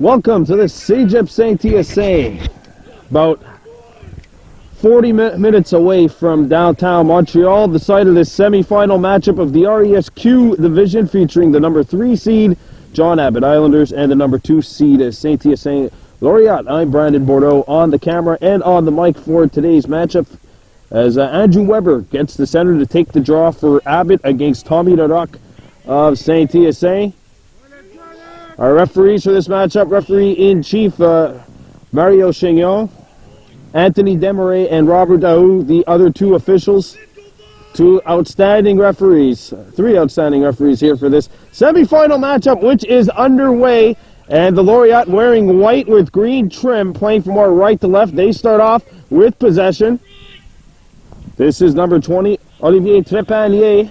Welcome to the Cégep Saint-Hyacinthe. About 40 minutes away from downtown Montreal, the site of this semi-final matchup of the RESQ division featuring the number 3 seed John-Abbott Islanders and the number 2 seed Saint-Hyacinthe Laureate. I'm Brandon Bordeaux on the camera and on the mic for today's matchup as Andrew Weber gets the center to take the draw for Abbott against Tommy Larocque of Saint-Hyacinthe. Our referees for this matchup, referee-in-chief Mario Chignon, Anthony Desmarais, and Robert Daou, the other two officials. Three outstanding referees here for this semi-final matchup, which is underway. And the Laureate wearing white with green trim, playing from our right to left. They start off with possession. This is number 20, Olivier Trepanier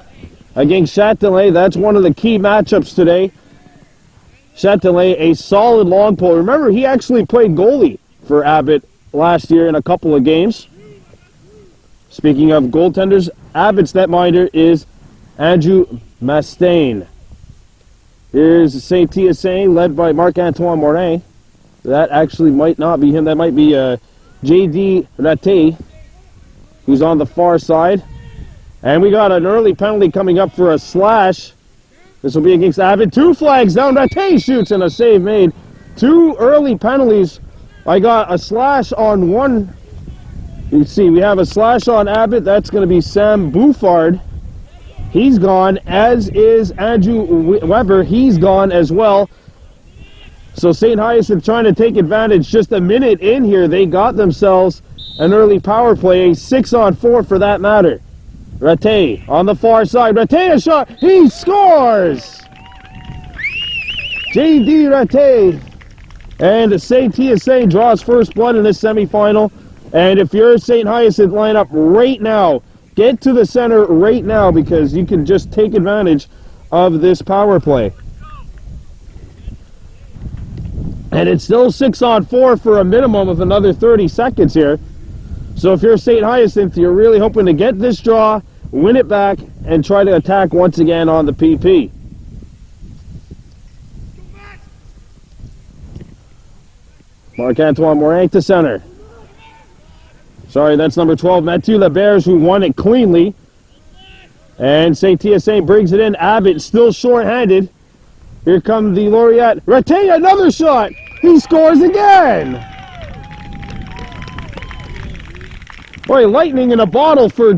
against Châtelet. That's one of the key matchups today. Châtelet, a solid long pole. Remember, he actually played goalie for Abbott last year in a couple of games. Speaking of goaltenders, Abbott's netminder is Andrew Mastain. Here's Saint-Hyacinthe, led by Marc-Antoine Morin. That actually might not be him. That might be J.D. Raté, who's on the far side. And we got an early penalty coming up for a slash. This will be against Abbott. 2 flags down. Raté shoots and a save made. 2 early penalties. I got a slash on one. You can see we have a slash on Abbott. That's going to be Sam Bouffard. He's gone, as is Andrew Weber. He's gone as well. So Saint-Hyacinthe trying to take advantage. Just a minute in here, they got themselves an early power play. A 6-on-4 for that matter. Raté on the far side. Raté a shot. He scores! J.D. Raté. And Saint-Hyacinthe draws first blood in this semifinal. And if you're a Saint-Hyacinthe lineup right now, get to the center right now because you can just take advantage of this power play. And it's still 6-on-4 for a minimum of another 30 seconds here. So if you're Saint-Hyacinthe, you're really hoping to get this draw, win it back, and try to attack once again on the PP. Marc-Antoine Morin to center. Sorry, that's number 12, Mathieu Laberge, who won it cleanly. And Saint-Hyacinthe brings it in. Abbott still short-handed. Here comes the Laureate. Raté, another shot! He scores again! Boy, lightning in a bottle for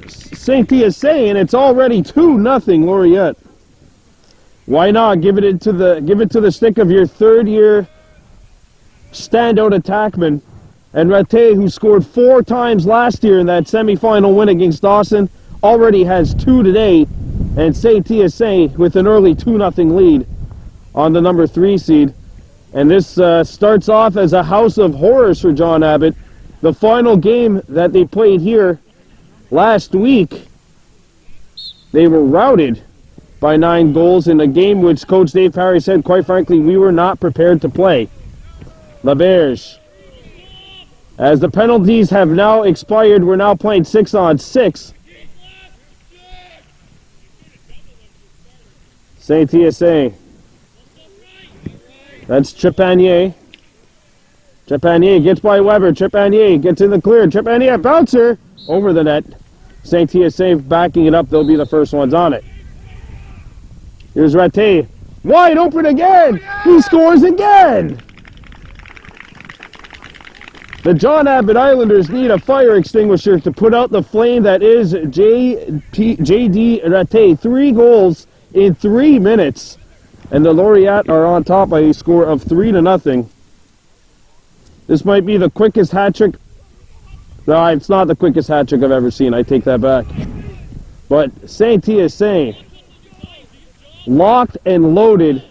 Saint-Hyacinthe, and it's already 2-0 Laureate. Why not give it to the stick of your third-year standout attackman? And Raté, who scored 4 times last year in that semifinal win against Dawson, already has 2 today. And Saint-Hyacinthe with an early 2-0 lead on the number 3 seed. And this starts off as a house of horrors for John-Abbott. The final game that they played here last week, they were routed by 9 goals in a game which Coach Dave Parry said, quite frankly, we were not prepared to play. Laberge. As the penalties have now expired, we're now playing 6-on-6. Saint-Hyacinthe. That's Trepanier. Trepanier gets by Weber. Trepanier gets in the clear. Trepanier, bouncer over the net. Saint-Hyacinthe backing it up. They'll be the first ones on it. Here's Raté. Wide open again. He scores again. The John-Abbott Islanders need a fire extinguisher to put out the flame that is J.D. Raté. 3 goals in 3 minutes. And the Laureate are on top by a score of 3-0. This might be the quickest hat trick. No, it's not the quickest hat trick I've ever seen. I take that back. But Saint-Hyacinthe, locked and loaded.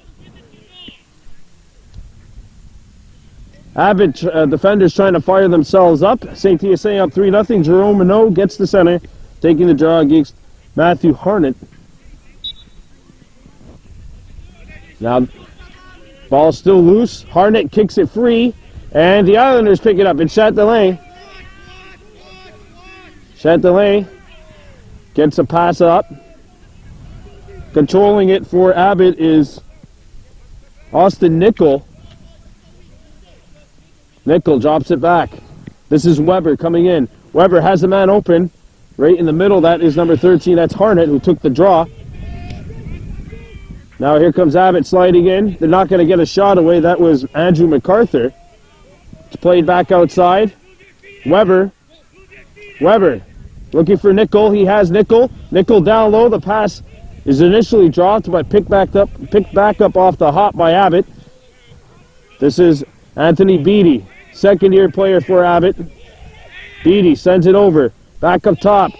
Abbott defenders trying to fire themselves up. Saint-Hyacinthe up 3-0. Jerome Minot gets the center, taking the draw against Matthew Harnett. Now, ball still loose. Harnett kicks it free. And the Islanders pick it up. It's Châtelet. Châtelet gets a pass up. Controlling it for Abbott is Austin Nickel. Nickel drops it back. This is Weber coming in. Weber has a man open. Right in the middle, that is number 13. That's Harnett, who took the draw. Now here comes Abbott sliding in. They're not going to get a shot away. That was Andrew MacArthur. It's played back outside. Weber. Weber looking for Nickel. He has Nickel. Nickel down low. The pass is initially dropped, but picked back up off the hop by Abbott. This is Anthony Beattie, second-year player for Abbott. Beattie sends it over. Back up top.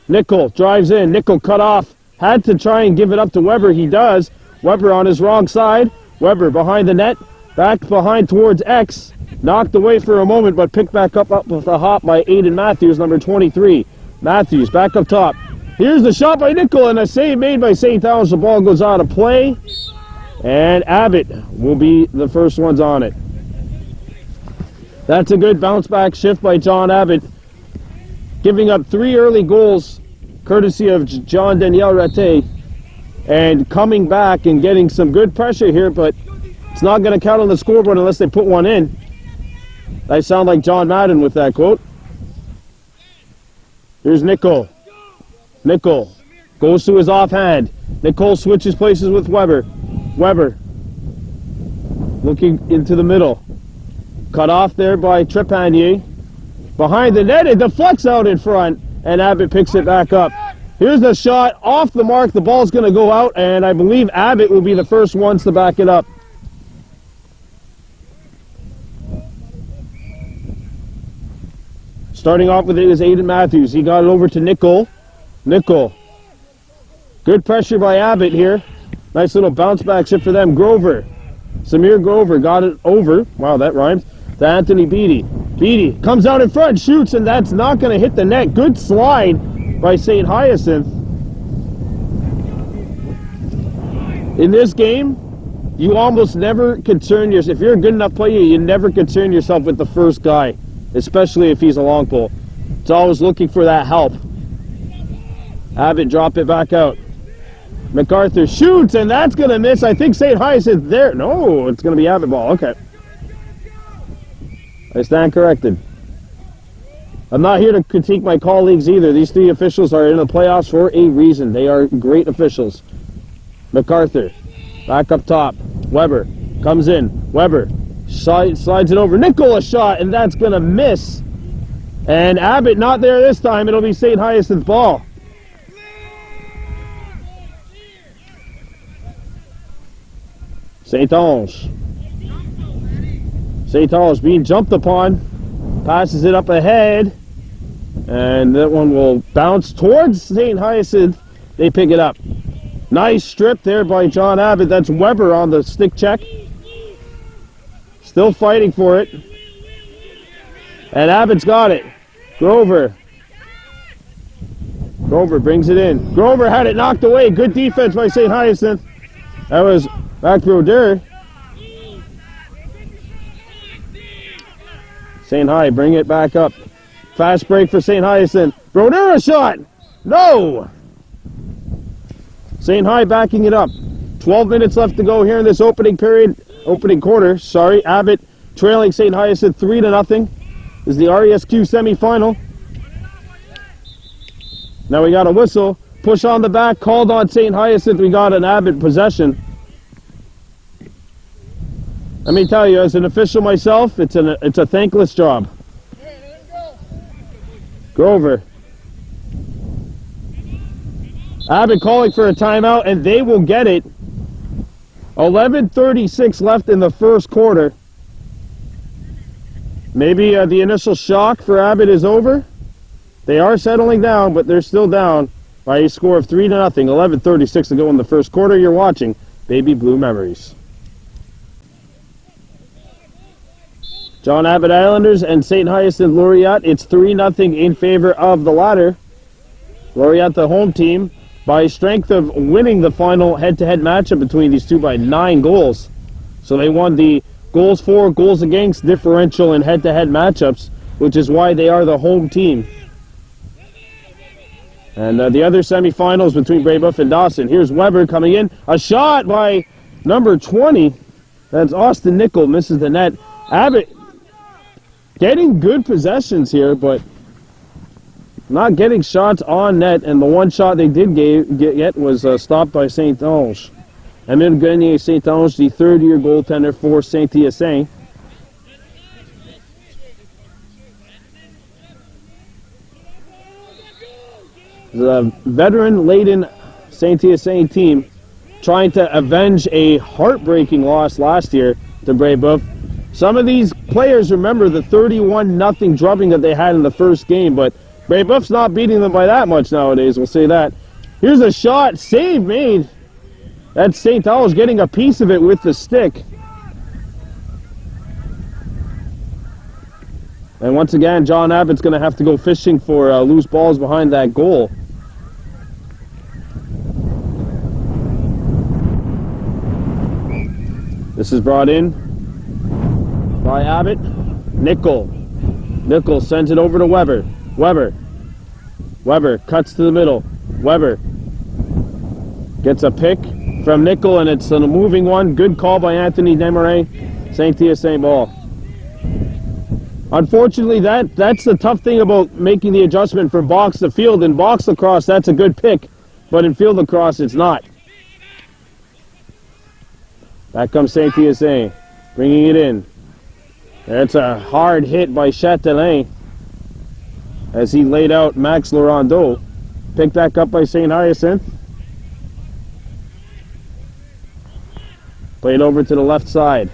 Nickel drives in. Nickel cut off. Had to try and give it up to Weber. He does. Weber on his wrong side. Weber behind the net. Back behind towards X. Knocked away for a moment, but picked back up with a hop by Aiden Matthews, number 23. Matthews back up top. Here's the shot by Nickel, and a save made by St. Thomas. The ball goes out of play, and Abbott will be the first ones on it. That's a good bounce-back shift by John-Abbott, giving up 3 early goals, courtesy of John Daniel Ratte, and coming back and getting some good pressure here, but it's not going to count on the scoreboard unless they put one in. I sound like John Madden with that quote. Here's Nickel. Nickel goes to his offhand. Nickel switches places with Weber. Weber looking into the middle. Cut off there by Trepanier. Behind the net, it deflects out in front, and Abbott picks it back up. Here's the shot off the mark. The ball's going to go out, and I believe Abbott will be the first ones to back it up. Starting off with it is Aiden Matthews. He got it over to Nickel. Nickel. Good pressure by Abbott here. Nice little bounce back shift for them. Grover. Samir Grover got it over. Wow, that rhymes. To Anthony Beattie. Beattie comes out in front, shoots, and that's not going to hit the net. Good slide by Saint-Hyacinthe. In this game, you almost never concern yourself. If you're a good enough player, you never concern yourself with the first guy, especially if he's a long pole. It's always looking for that help. Abbott drop it back out. MacArthur shoots, and that's going to miss. I think Saint-Hyacinthe there. No, it's going to be Abbott ball. Okay. I stand corrected. I'm not here to critique my colleagues either. These 3 officials are in the playoffs for a reason. They are great officials. MacArthur, back up top. Weber comes in. Weber slides it over. Nickel a shot, and that's going to miss. And Abbott not there this time. It'll be Saint-Hyacinthe ball. Saint-Ange. Saint-Ange being jumped upon. Passes it up ahead. And that one will bounce towards Saint-Hyacinthe. They pick it up. Nice strip there by John-Abbott. That's Weber on the stick check. Still fighting for it. And Abbott's got it. Grover. Grover brings it in. Grover had it knocked away. Good defense by Saint-Hyacinthe. That was back Roder. Saint-Hy bring it back up. Fast break for Saint-Hyacinthe. Roder a shot. No. Saint-Hy backing it up. 12 minutes left to go here in this opening quarter. Sorry, Abbott trailing Saint-Hyacinthe 3-0. This is the RESQ semifinal. Now we got a whistle. Push on the back, called on Saint-Hyacinthe. We got an Abbott possession. Let me tell you, as an official myself, it's a thankless job. Grover. Abbott calling for a timeout, and they will get it. 11:36 left in the first quarter. Maybe the initial shock for Abbott is over. They are settling down, but they're still down by a score of 3-0. 11:36 to go in the first quarter. You're watching Baby Blue Memories. John-Abbott Islanders and Saint-Hyacinthe Laureate. It's 3-0 in favor of the latter. Laureate, the home team, by strength of winning the final head-to-head matchup between these two by 9 goals. So they won the goals for, goals against differential in head-to-head matchups, which is why they are the home team. And the other semifinals between Brebeuf and Dawson. Here's Weber coming in. A shot by number 20. That's Austin Nickel. Misses the net. Abbott getting good possessions here, but not getting shots on net, and the one shot they did get was stopped by Saint-Onge. Emile Grenier Saint-Onge, the third-year goaltender for Saint-Hyacinthe. The veteran-laden Saint-Hyacinthe team trying to avenge a heartbreaking loss last year to Brébeuf. Some of these players remember the 31-0 drubbing that they had in the first game, but Brébeuf's not beating them by that much nowadays, we'll say that. Here's a shot, save made. That's Saint-Onge getting a piece of it with the stick. And once again, John-Abbott's going to have to go fishing for loose balls behind that goal. This is brought in by Abbott. Nickel sends it over to Weber. Weber cuts to the middle. Weber gets a pick from Nickel, and it's a moving one. Good call by Anthony Desmarais. Saint-Hyacinthe ball. Unfortunately, that's the tough thing about making the adjustment from box to field. In box lacrosse, that's a good pick, but in field lacrosse, it's not. Back comes Saint-Hyacinthe, bringing it in. That's a hard hit by Châtelain as he laid out Max Laurendeau. Picked back up by Saint-Hyacinthe. Played over to the left side.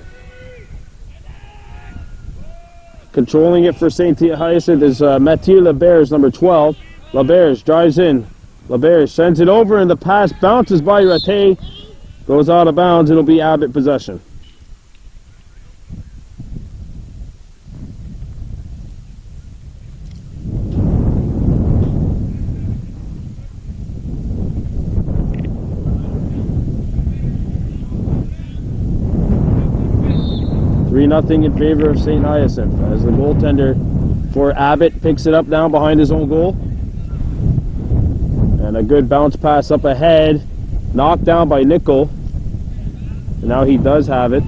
Controlling it for Saint-Hyacinthe is Mathieu Laberge, number 12. Laberge drives in. Laberge sends it over, and the pass bounces by Raté. Goes out of bounds. It'll be Abbott possession. Nothing in favor of Saint-Hyacinthe as the goaltender for Abbott picks it up down behind his own goal. And a good bounce pass up ahead, knocked down by Nickel. And now he does have it.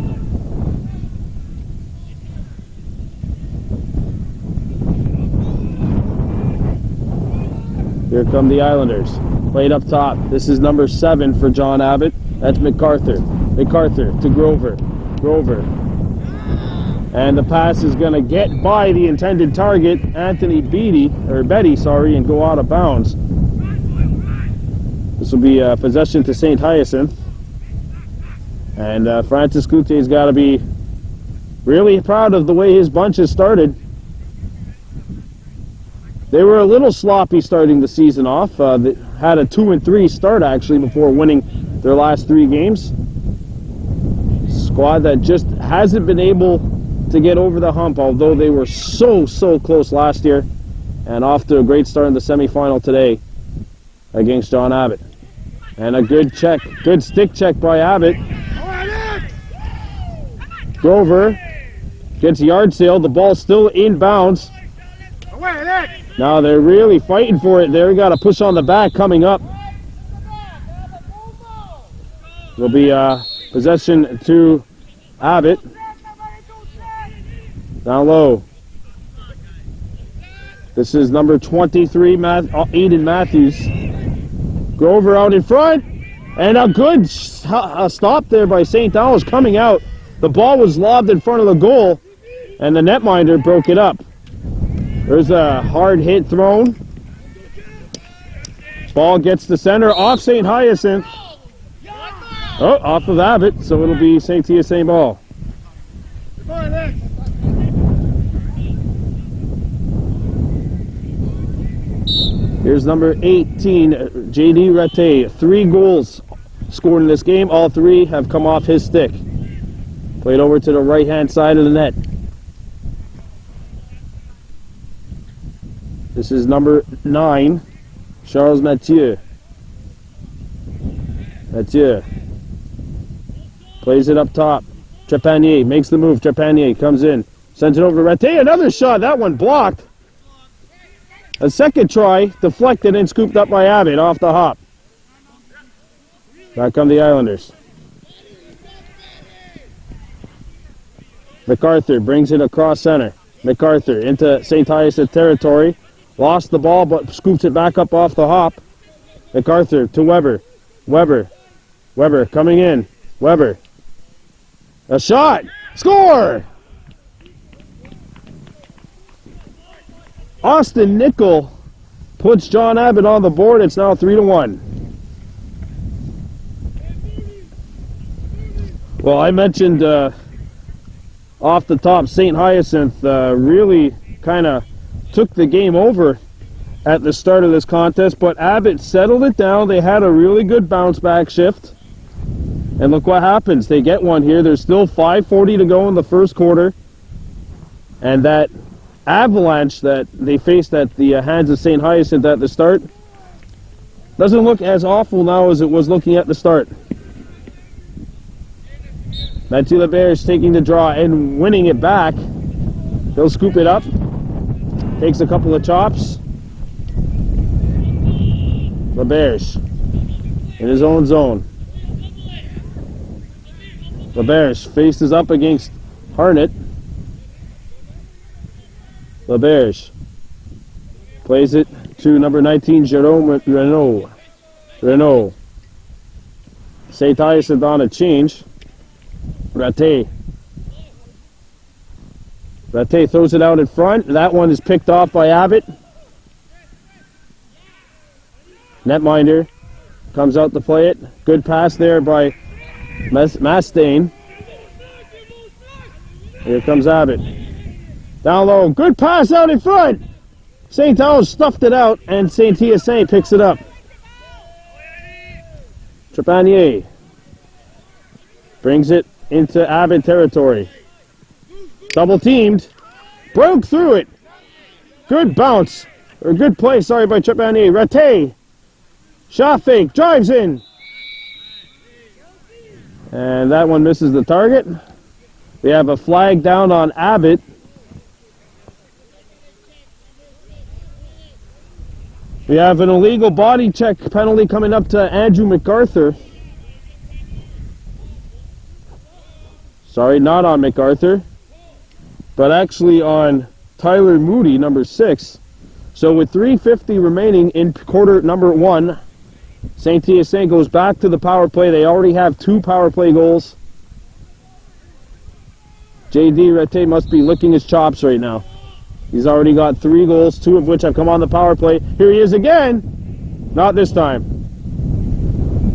Here come the Islanders. Played up top. This is number 7 for John-Abbott. That's MacArthur. MacArthur to Grover. Grover. And the pass is going to get by the intended target, Anthony Betty, and go out of bounds. This will be possession to Saint-Hyacinthe. And Francis Coutier's got to be really proud of the way his bunch has started. They were a little sloppy starting the season off. They had a 2-3 start actually before winning their last 3 games. Squad that just hasn't been able to get over the hump, although they were so close last year, and off to a great start in the semifinal today against John-Abbott. And a good check, good stick check by Abbott. Grover gets yard sale. The ball's still inbounds. Now they're really fighting for it there. Got to push on the back coming up. Will be possession to Abbott. Down low. This is number 23, Aiden Matthews. Grover out in front. And a good stop there by Saint-Onge coming out. The ball was lobbed in front of the goal, and the netminder broke it up. There's a hard hit thrown. Ball gets to center off Saint-Hyacinthe. Oh, off of Abbott, so it'll be Saint-Hyacinthe ball. Here's number 18, J.D. Raté. 3 goals scored in this game. All 3 have come off his stick. Played over to the right-hand side of the net. This is number 9, Charles Mathieu. Mathieu plays it up top. Trepanier makes the move. Trepanier comes in, sends it over to Raté. Another shot. That one blocked. A second try, deflected and scooped up by Abbott off the hop. Back come the Islanders. MacArthur brings it across center. MacArthur into Saint-Hyacinthe territory. Lost the ball, but scoops it back up off the hop. MacArthur to Weber. Weber coming in. Weber. A shot! Score! Austin Nickel puts John-Abbott on the board. It's now 3-1. Well, I mentioned off the top, Saint-Hyacinthe really kind of took the game over at the start of this contest, but Abbott settled it down. They had a really good bounce back shift. And look what happens. They get one here. There's still 5:40 to go in the first quarter. And that avalanche that they faced at the hands of Saint-Hyacinthe at the start doesn't look as awful now as it was looking at the start. Mathieu Laberge taking the draw and winning it back. He'll scoop it up. Takes a couple of chops. Laberge in his own zone. Laberge faces up against Harnett. Laberge plays it to number 19, Jerome Renault. Saint-Hyacinthe on a change. Raté throws it out in front. That one is picked off by Abbott. Netminder comes out to play it. Good pass there by Mastain. Here comes Abbott. Down low. Good pass out in front. St. Helens stuffed it out, and Saint-Hyacinthe picks it up. Trepanier brings it into Abbott territory. Double teamed. Broke through it. Good bounce. Or good play, sorry, by Trepanier. Raté. Shot fake. Drives in. And that one misses the target. We have a flag down on Abbott. We have an illegal body check penalty coming up to Andrew MacArthur. Sorry, not on MacArthur, but actually on Tyler Moody, number 6. So with 3:50 remaining in quarter number 1, Saint-Hyacinthe goes back to the power play. They already have 2 power play goals. J.D. Raté must be licking his chops right now. He's already got 3 goals, 2 of which have come on the power play. Here he is again. Not this time.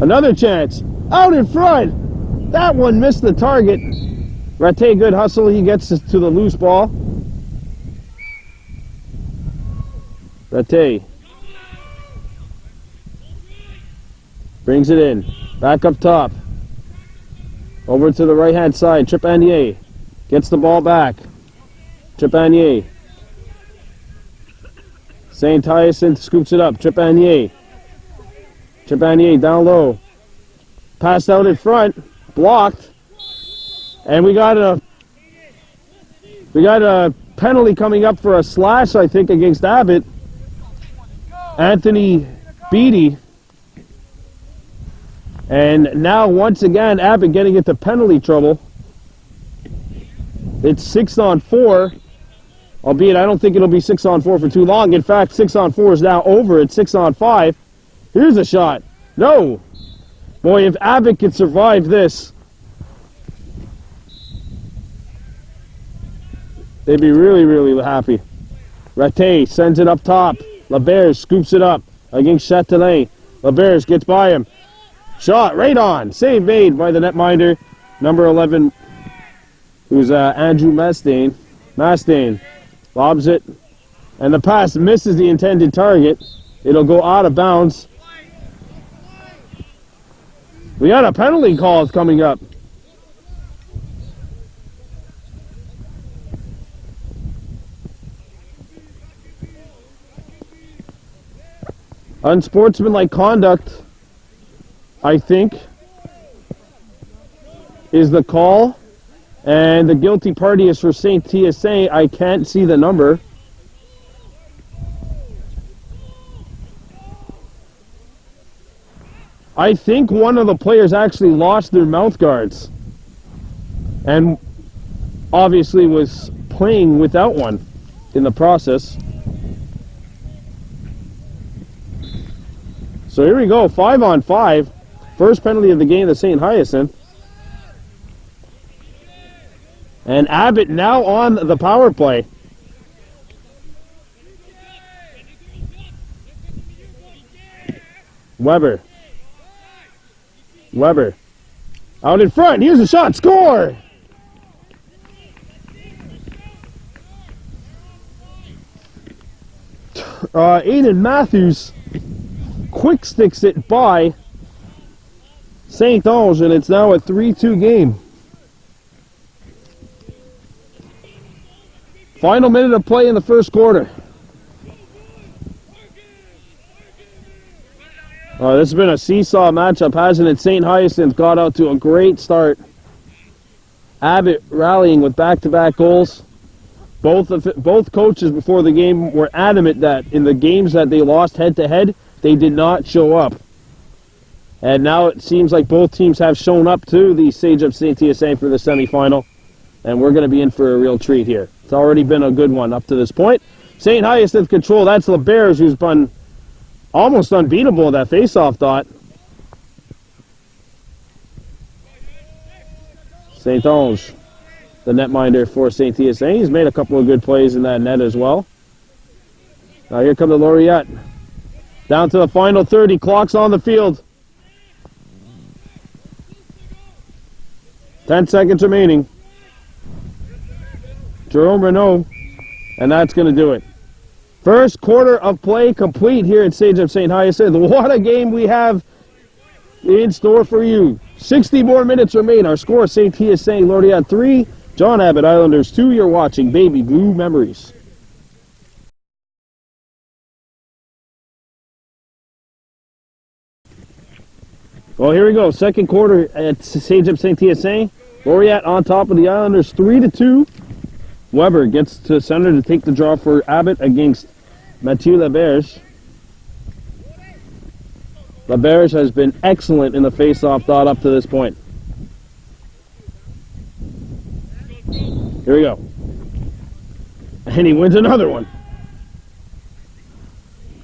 Another chance. Out in front. That one missed the target. Raté, good hustle. He gets to the loose ball. Raté brings it in. Back up top. Over to the right-hand side. Trepanier gets the ball back. Trepanier. Saint-Hyacinthe scoops it up. Trepanier down low. Passed out in front. Blocked. And we got a penalty coming up for a slash, I think, against Abbott. Anthony Beattie. And now, once again, Abbott getting into penalty trouble. It's 6-on-4. Albeit, I don't think it'll be 6-on-4 for too long. In fact, 6-on-4 is now over at 6-on-5. Here's a shot. No. Boy, if Abbott could survive this, they'd be really, really happy. Raté sends it up top. Laberge scoops it up against Châtelain. Laberge gets by him. Shot right on. Save made by the netminder, number 11, who's Andrew Mastain. Mastain lobs it, and the pass misses the intended target. It'll go out of bounds. We got a penalty call coming up. Unsportsmanlike conduct, I think, is the call. And the guilty party is for Saint-Hyacinthe. I can't see the number. I think one of the players actually lost their mouth guards. And obviously was playing without one in the process. So here we go, 5-on-5. First penalty of the game to Saint-Hyacinthe. And Abbott now on the power play. Weber. Out in front. Here's a shot. Score! Aiden Matthews quick sticks it by St. Ange, and it's now a 3-2 game. Final minute of play in the first quarter. This has been a seesaw matchup, hasn't it? Saint-Hyacinthe got out to a great start. Abbott rallying with back-to-back goals. Both coaches before the game were adamant that in the games that they lost head-to-head, they did not show up. And now it seems like both teams have shown up to the stage of Saint-Hyacinthe for the semifinal. And we're going to be in for a real treat here. It's already been a good one up to this point. Saint-Hyacinthe control. That's the Bears, who's been almost unbeatable in that face-off dot. St. Ange, the netminder for Saint-Hyacinthe. He's made a couple of good plays in that net as well. Now here come the Laureate. Down to the final 30. Clock's on the field. 10 seconds remaining. Jerome Renault, and that's going to do it. First quarter of play complete here at Stage of Saint-Hyacinthe. What a game we have in store for you. 60 more minutes remain. Our score, Saint-Hyacinthe Laureate 3, John-Abbott Islanders 2. You're watching Baby Blue Memories. Well, here we go. Second quarter at Stage of Saint-Hyacinthe. Laureate on top of the Islanders 3-2. Weber gets to center to take the draw for Abbott against Mathieu Laberge. Laberge has been excellent in the face-off dot up to this point. Here we go. And he wins another one.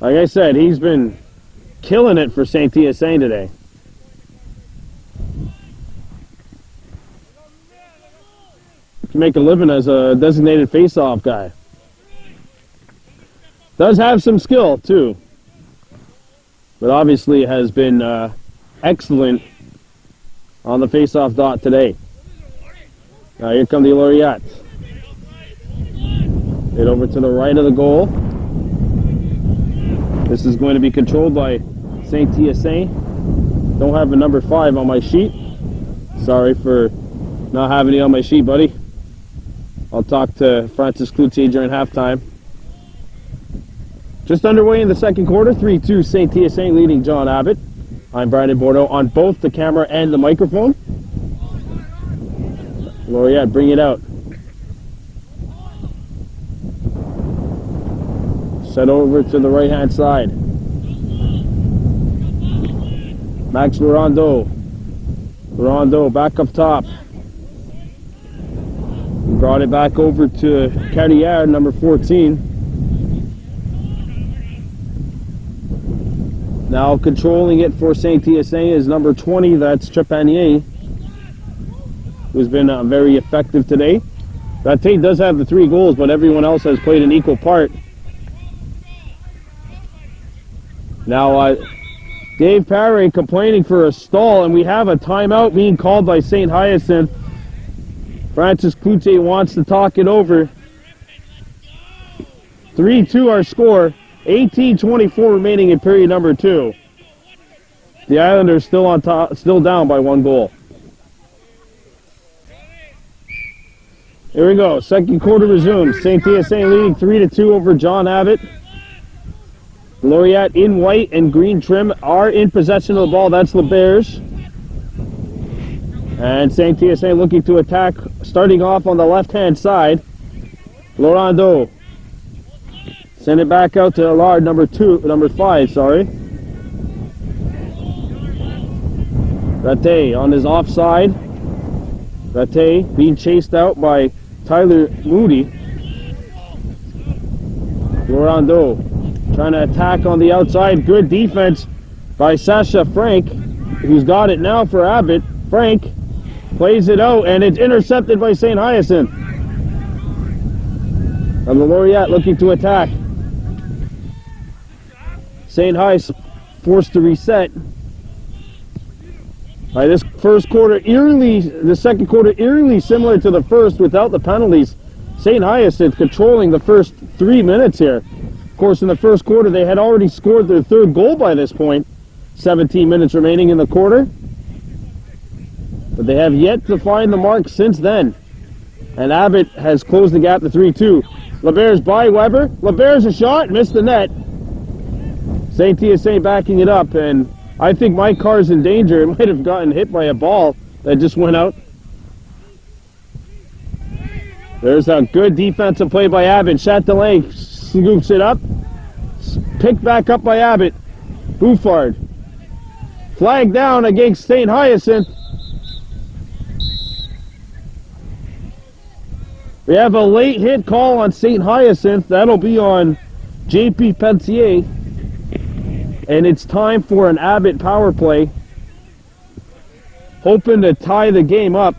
Like I said, he's been killing it for Saint-Hyacinthe today. To make a living as a designated face-off guy. Does have some skill too, but obviously has been excellent on the face-off dot today. Now here come the Laureate. Hit over to the right of the goal. This is going to be controlled by Saint-Hyacinthe. Don't have a number 5 on my sheet. Sorry for not having it on my sheet, buddy. I'll talk to Francis Cloutier during halftime. Just underway in the second quarter, 3-2 Saint-Hyacinthe leading John-Abbott. I'm Brandon Bordeaux on both the camera and the microphone. Laureate, bring it out. Set over to the right-hand side. Max Laurando. Laurando back up top. Brought it back over to Carrière, number 14. Now controlling it for Saint-Hyacinthe is number 20, that's Trepanier, who's been very effective today. Raté does have the 3 goals, but everyone else has played an equal part. Now Dave Paré complaining for a stall, and we have a timeout being called by Saint-Hyacinthe. Francis Cloutier wants to talk it over. 3-2 our score. 18:24 remaining in period number 2. The Islanders still on top, still down by 1 goal. Here we go. Second quarter resumes. Saint-Hyacinthe leading 3-2 over John-Abbott. Laureate in white and green trim are in possession of the ball. That's the Bears. And Saint-Hyacinthe looking to attack, starting off on the left-hand side. Laurando. Send it back out to Allard, number 5, sorry. Raté on his offside. Raté being chased out by Tyler Moody. Laurando trying to attack on the outside. Good defense by Sasha Frank, who's got it now for Abbott. Frank plays it out, and it's intercepted by Saint-Hyacinthe. And the Laureate looking to attack. Saint-Hyacinthe forced to reset. This first quarter the second quarter eerily similar to the first without the penalties. Saint-Hyacinthe controlling the first 3 minutes here. Of course, in the first quarter they had already scored their third goal by this point. 17 minutes remaining in the quarter. But they have yet to find the mark since then. And Abbott has closed the gap to 3-2. LeBear's by Weber. LeBear's a shot, missed the net. Saint-Hyacinthe backing it up, and I think my car's in danger. It might have gotten hit by a ball that just went out. There's a good defensive play by Abbott. Châtelain scoops it up. Picked back up by Abbott. Bouffard. Flag down against Saint-Hyacinthe. We have a late hit call on Saint-Hyacinthe. That'll be on J.P. Pelletier. And it's time for an Abbott power play. Hoping to tie the game up.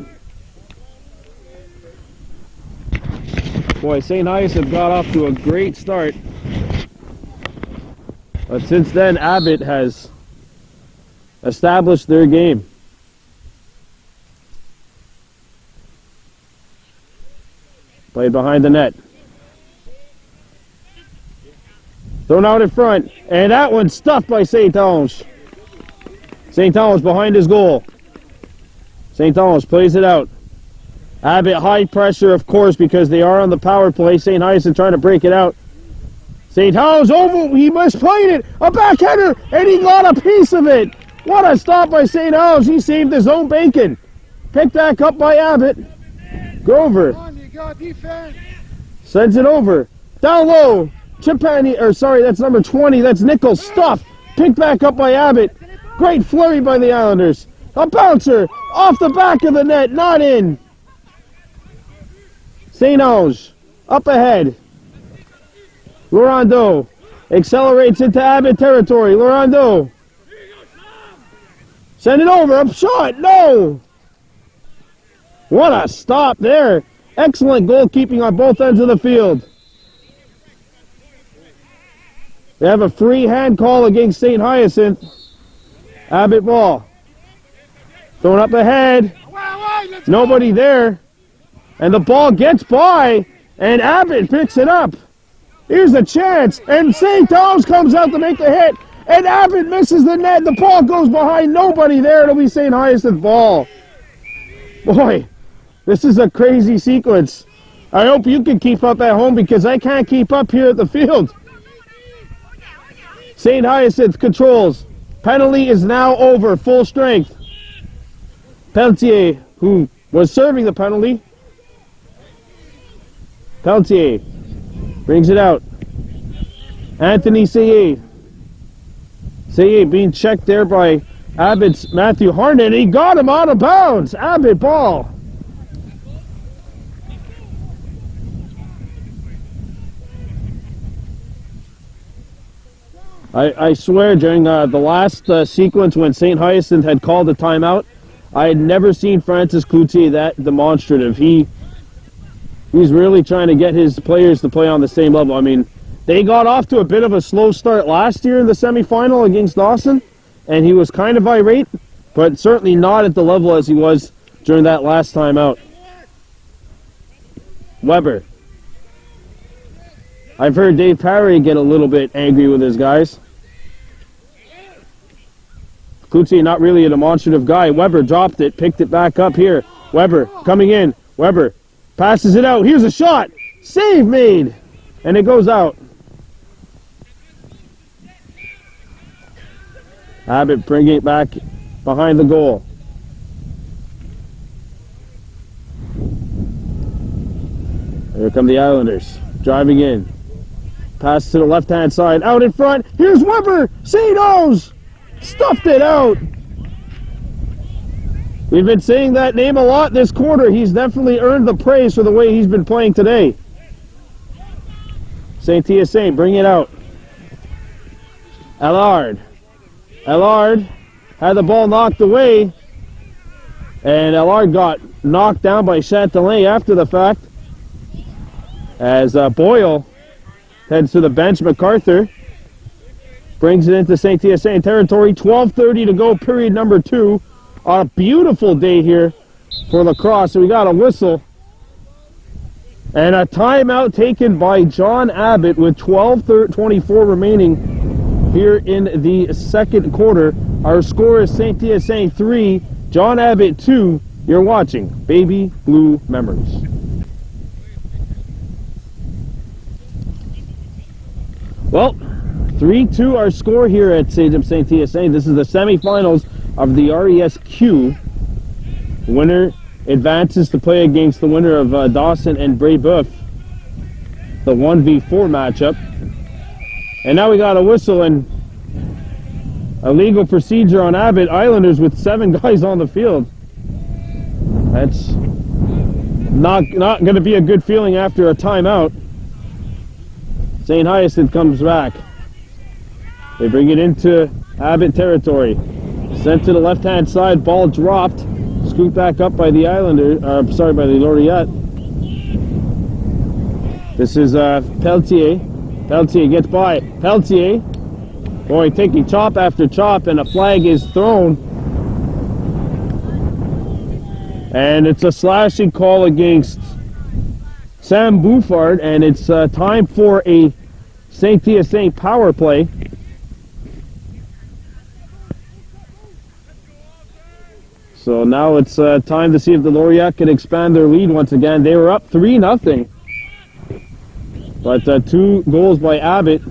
Boy, Saint-Hyacinthe got off to a great start. But since then, Abbott has established their game. Played behind the net. Thrown out in front. And that one's stuffed by Saint-Ange. Saint-Ange behind his goal. Saint-Ange plays it out. Abbott high pressure, of course, because they are on the power play. Saint-Hyacinthe trying to break it out. Saint-Ange over. He misplayed it. A backhander. And he got a piece of it. What a stop by Saint-Ange. He saved his own bacon. Picked back up by Abbott. Grover. Sends it over. Down low. Chipani, or sorry, that's number 20. That's Nichols. Stuff. Picked back up by Abbott. Great flurry by the Islanders. A bouncer. Off the back of the net. Not in. Saint-Ange. Up ahead. Laurando. Accelerates into Abbott territory. Laurando. Send it over. Up shot. No. What a stop there. Excellent goalkeeping on both ends of the field. They have a free hand call against Saint-Hyacinthe. Abbott ball. Thrown up ahead. Nobody there. And the ball gets by. And Abbott picks it up. Here's a chance. And Saint-Ange comes out to make the hit. And Abbott misses the net. The ball goes behind. Nobody there. It'll be Saint-Hyacinthe ball. Boy, this is a crazy sequence. I hope you can keep up at home because I can't keep up here at the field. Saint-Hyacinthe controls. Penalty is now over. Full strength. Pelletier, who was serving the penalty. Pelletier brings it out. Anthony Seye. Seye being checked there by Abbott's Matthew Harnan. He got him out of bounds. Abbott ball. I swear during the last sequence when Saint-Hyacinthe had called a timeout, I had never seen Francis Cloutier that demonstrative. He's really trying to get his players to play on the same level. I mean, they got off to a bit of a slow start last year in the semifinal against Dawson, and he was kind of irate, but certainly not at the level as he was during that last time out. Weber. I've heard Dave Parry get a little bit angry with his guys. Cloutier not really a demonstrative guy. Weber dropped it, picked it back up here. Weber coming in. Weber passes it out. Here's a shot. Save made. And it goes out. Abbott bringing it back behind the goal. Here come the Islanders. Driving in. Pass to the left-hand side. Out in front. Here's Weber. Saint-Ange. Stuffed it out. We've been saying that name a lot this quarter. He's definitely earned the praise for the way he's been playing today. Saint-Hyacinthe, bring it out. Allard had the ball knocked away, and Allard got knocked down by Châtelain after the fact. As Boyle heads to the bench, MacArthur brings it into Saint-Hyacinthe territory. 12:30 to go, period number 2. On a beautiful day here for lacrosse. So we got a whistle. And a timeout taken by John-Abbott with 12:24 remaining here in the second quarter. Our score is Saint-Hyacinthe 3, John-Abbott 2. You're watching Baby Blue Memories. Well, 3-2 our score here at Saint-Hyacinthe. This is the semifinals of the RESQ. Winner advances to play against the winner of Dawson and Brébeuf, the 1v4 matchup. And now we got a whistle and a legal procedure on Abbott Islanders with 7 guys on the field. That's not going to be a good feeling after a timeout. Saint-Hyacinthe comes back. They bring it into Abbott territory. Sent to the left-hand side, ball dropped. Scooped back up by the by the Laureate. This is Pelletier. Pelletier gets by. Pelletier, boy, taking chop after chop, and a flag is thrown. And it's a slashing call against Sam Bouffard, and it's time for a Saint-Hyacinthe power play. So now it's time to see if the Laureate can expand their lead once again. They were up 3-0. But 2 goals by Abbott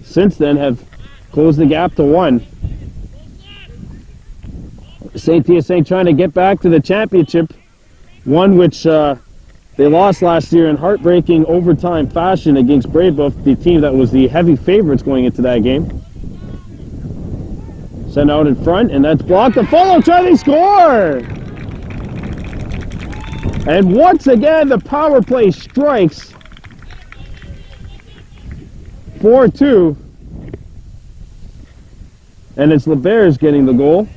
since then have closed the gap to 1. Saint-Hyacinthe trying to get back to the championship, one which they lost last year in heartbreaking overtime fashion against Brébeuf, the team that was the heavy favorites going into that game. Sent out in front, and that's blocked. The follow try to score! And once again, the power play strikes. 4-2. And it's LeBears getting the goal.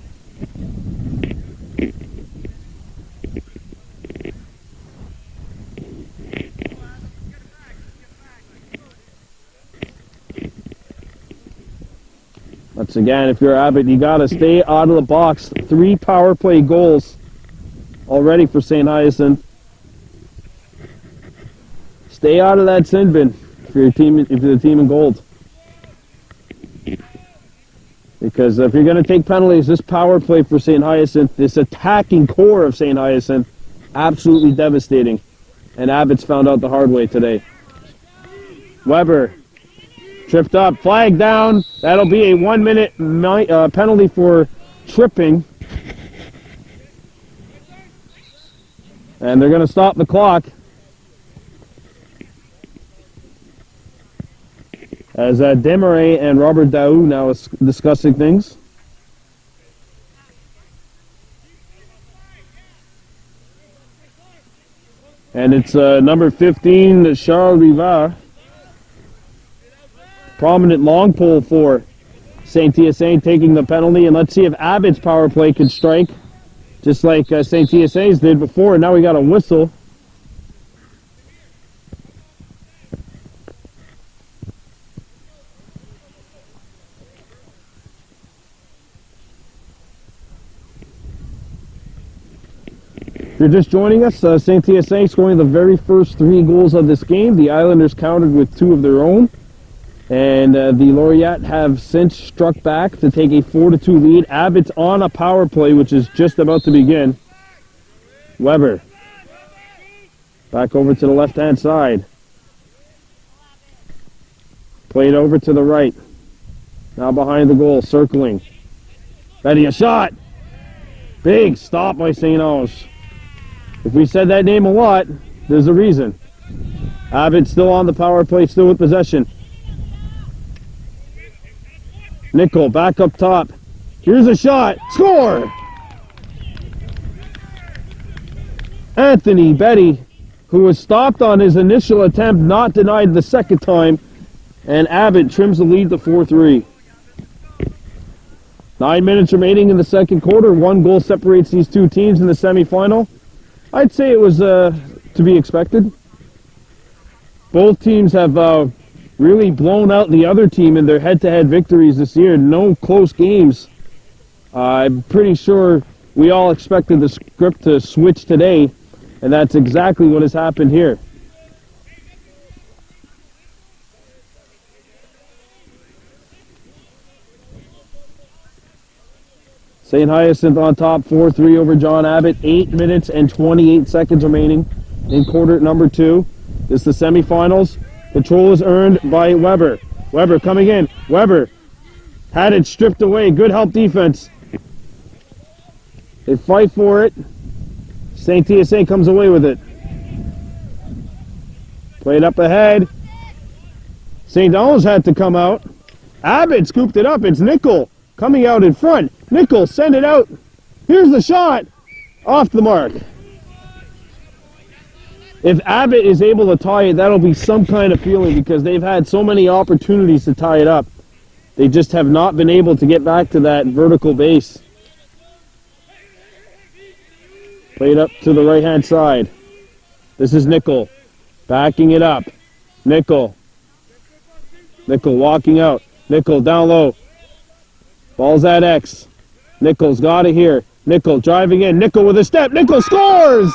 Once again, if you're Abbott, you got to stay out of the box. 3 power play goals already for Saint-Hyacinthe. Stay out of that sin bin if you're the team in gold. Because if you're going to take penalties, this power play for Saint-Hyacinthe, this attacking core of Saint-Hyacinthe, absolutely devastating. And Abbott's found out the hard way today. Weber. Tripped up, flag down. That'll be a 1-minute penalty for tripping. And they're going to stop the clock. As Desmarais and Robert Daou now is discussing things. And it's number 15, Charles Rivard. Prominent long pole for Saint-Hyacinthe taking the penalty. And let's see if Abbott's power play can strike, just like Saint-Hyacinthe's did before. And now we got a whistle. If you're just joining us, Saint-Hyacinthe scoring the very first 3 goals of this game. The Islanders countered with 2 of their own. And the Laureate have since struck back to take a 4-2 lead. Abbott's on a power play, which is just about to begin. Weber. Back over to the left-hand side. Played over to the right. Now behind the goal, circling. Ready, a shot! Big stop by St. Ange. If we said that name a lot, there's a reason. Abbott still on the power play, still with possession. Nickel back up top. Here's a shot. Score! Anthony Betty, who was stopped on his initial attempt, not denied the second time, And Abbott trims the lead to 4-3. 9 minutes remaining in the second quarter. 1 goal separates these two teams in the semifinal. I'd say it was to be expected. Both teams have really blown out the other team in their head-to-head victories this year. No close games. I'm pretty sure we all expected the script to switch today, and that's exactly what has happened here. Saint-Hyacinthe on top, 4-3 over John-Abbott. 8 minutes and 28 seconds remaining in quarter number 2. This is the semifinals. Control is earned by Weber. Weber coming in. Weber had it stripped away. Good help defense. They fight for it. Saint-Hyacinthe comes away with it. Played up ahead. St. Donald's had to come out. Abbott scooped it up. It's Nickel coming out in front. Nickel, send it out. Here's the shot. Off the mark. If Abbott is able to tie it, that'll be some kind of feeling because they've had so many opportunities to tie it up. They just have not been able to get back to that vertical base. Played up to the right-hand side. This is Nickel. Backing it up. Nickel. Nickel walking out. Nickel down low. Ball's at X. Nickel's got it here. Nickel driving in. Nickel with a step. Nickel scores!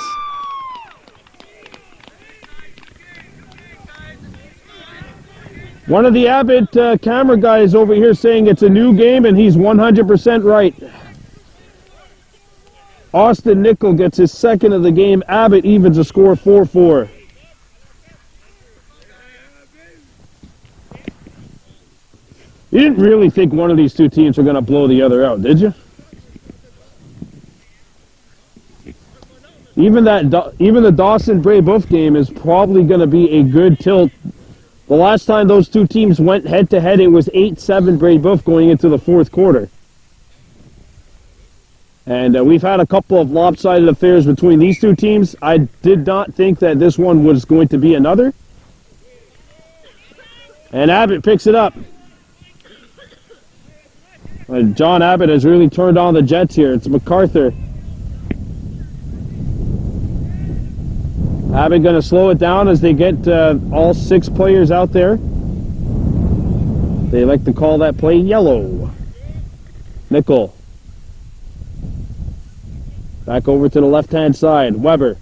One of the Abbott camera guys over here saying it's a new game, and he's 100% right. Austin Nickel gets his second of the game. Abbott evens the score 4-4. You didn't really think one of these two teams were going to blow the other out, did you? Even the Dawson-Bray-Buff game is probably going to be a good tilt. The last time those two teams went head-to-head, it was 8-7 Bray-Buff going into the fourth quarter. And we've had a couple of lopsided affairs between these two teams. I did not think that this one was going to be another. And Abbott picks it up. John Abbott has really turned on the Jets here. It's MacArthur. Abbott going to slow it down as they get all 6 players out there. They like to call that play yellow. Nickel. Back over to the left-hand side. Weber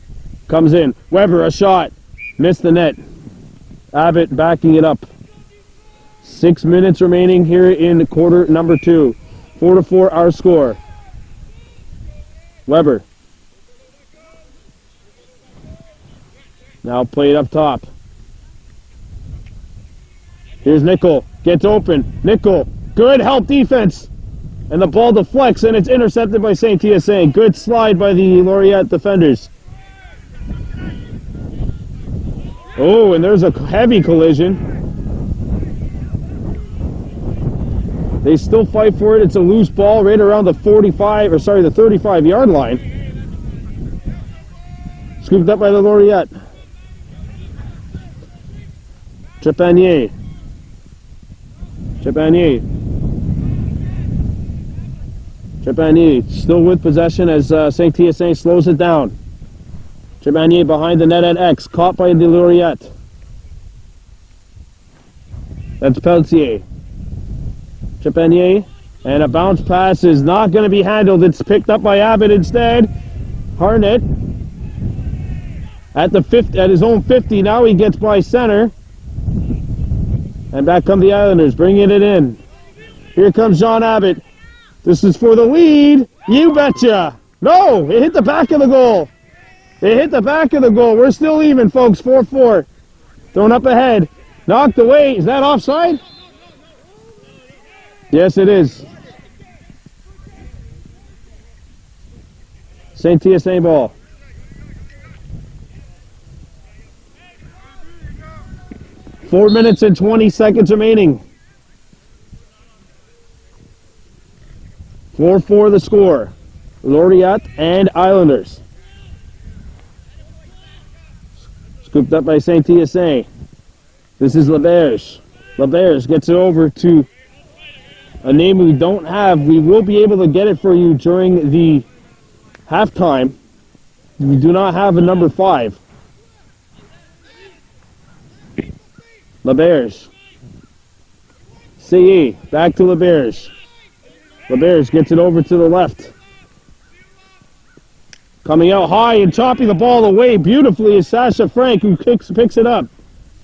comes in. Weber, a shot. Missed the net. Abbott backing it up. 6 minutes remaining here in quarter number 2. 4-4 our score. Weber. Now played up top. Here's Nickel. Gets open. Nickel. Good help defense. And the ball deflects, and it's intercepted by Saint-Hyacinthe. Good slide by the Laureate defenders. Oh, and there's a heavy collision. They still fight for it. It's a loose ball right around the 35-yard line. Scooped up by the Laureate. Trepanier. Trepanier still with possession as Saint-Hyacinthe slows it down. Trepanier behind the net at X, caught by the Laureate. That's Pelletier. Trepanier, and a bounce pass is not going to be handled. It's picked up by Abbott instead. Harnett at his own 50. Now he gets by center. And back come the Islanders, bringing it in. Here comes John-Abbott. This is for the lead. You betcha. No, it hit the back of the goal. We're still even, folks. 4-4. Thrown up ahead. Knocked away. Is that offside? Yes, it is. Saint-Hyacinthe ball. Four minutes and 20 seconds remaining. 4-4 the score. Laureate and Islanders. Scooped up by Saint-Hyacinthe. This is LeBerge. LeBears gets it over to a name we don't have. We will be able to get it for you during the halftime. We do not have a number 5. LeBears. CE. Back to LeBears. LeBears gets it over to the left. Coming out high and chopping the ball away beautifully is Sasha Frank, who picks it up.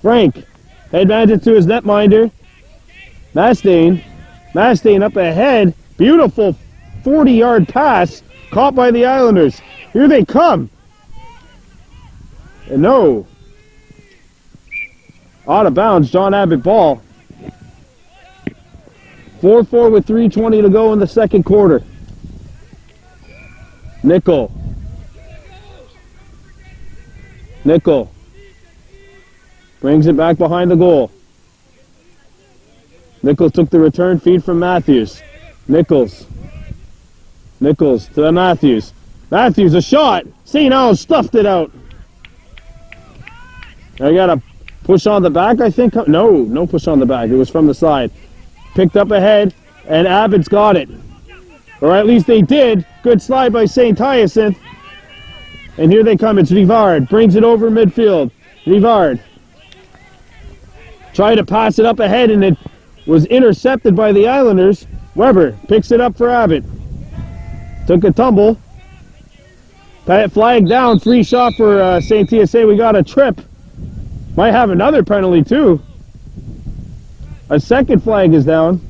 Frank. Headman's it to his netminder. Mastain. Mastain up ahead. Beautiful 40-yard pass caught by the Islanders. Here they come. And no. Out of bounds, John-Abbott ball. 4-4 with 3:20 to go in the second quarter. Nickel. Nickel. Brings it back behind the goal. Nichols took the return feed from Matthews. Nichols. Nichols to Matthews. Matthews, a shot. St. Al's stuffed it out. I got a push on the back, I think. No push on the back. It was from the side. Picked up ahead, and Abbott's got it. Or at least they did. Good slide by Saint-Hyacinthe. And here they come. It's Rivard. Brings it over midfield. Rivard. Tried to pass it up ahead, and it was intercepted by the Islanders. Weber picks it up for Abbott. Took a tumble. Flag down. Free shot for Saint-Hyacinthe. We got a trip. Might have another penalty, too. A second flag is down.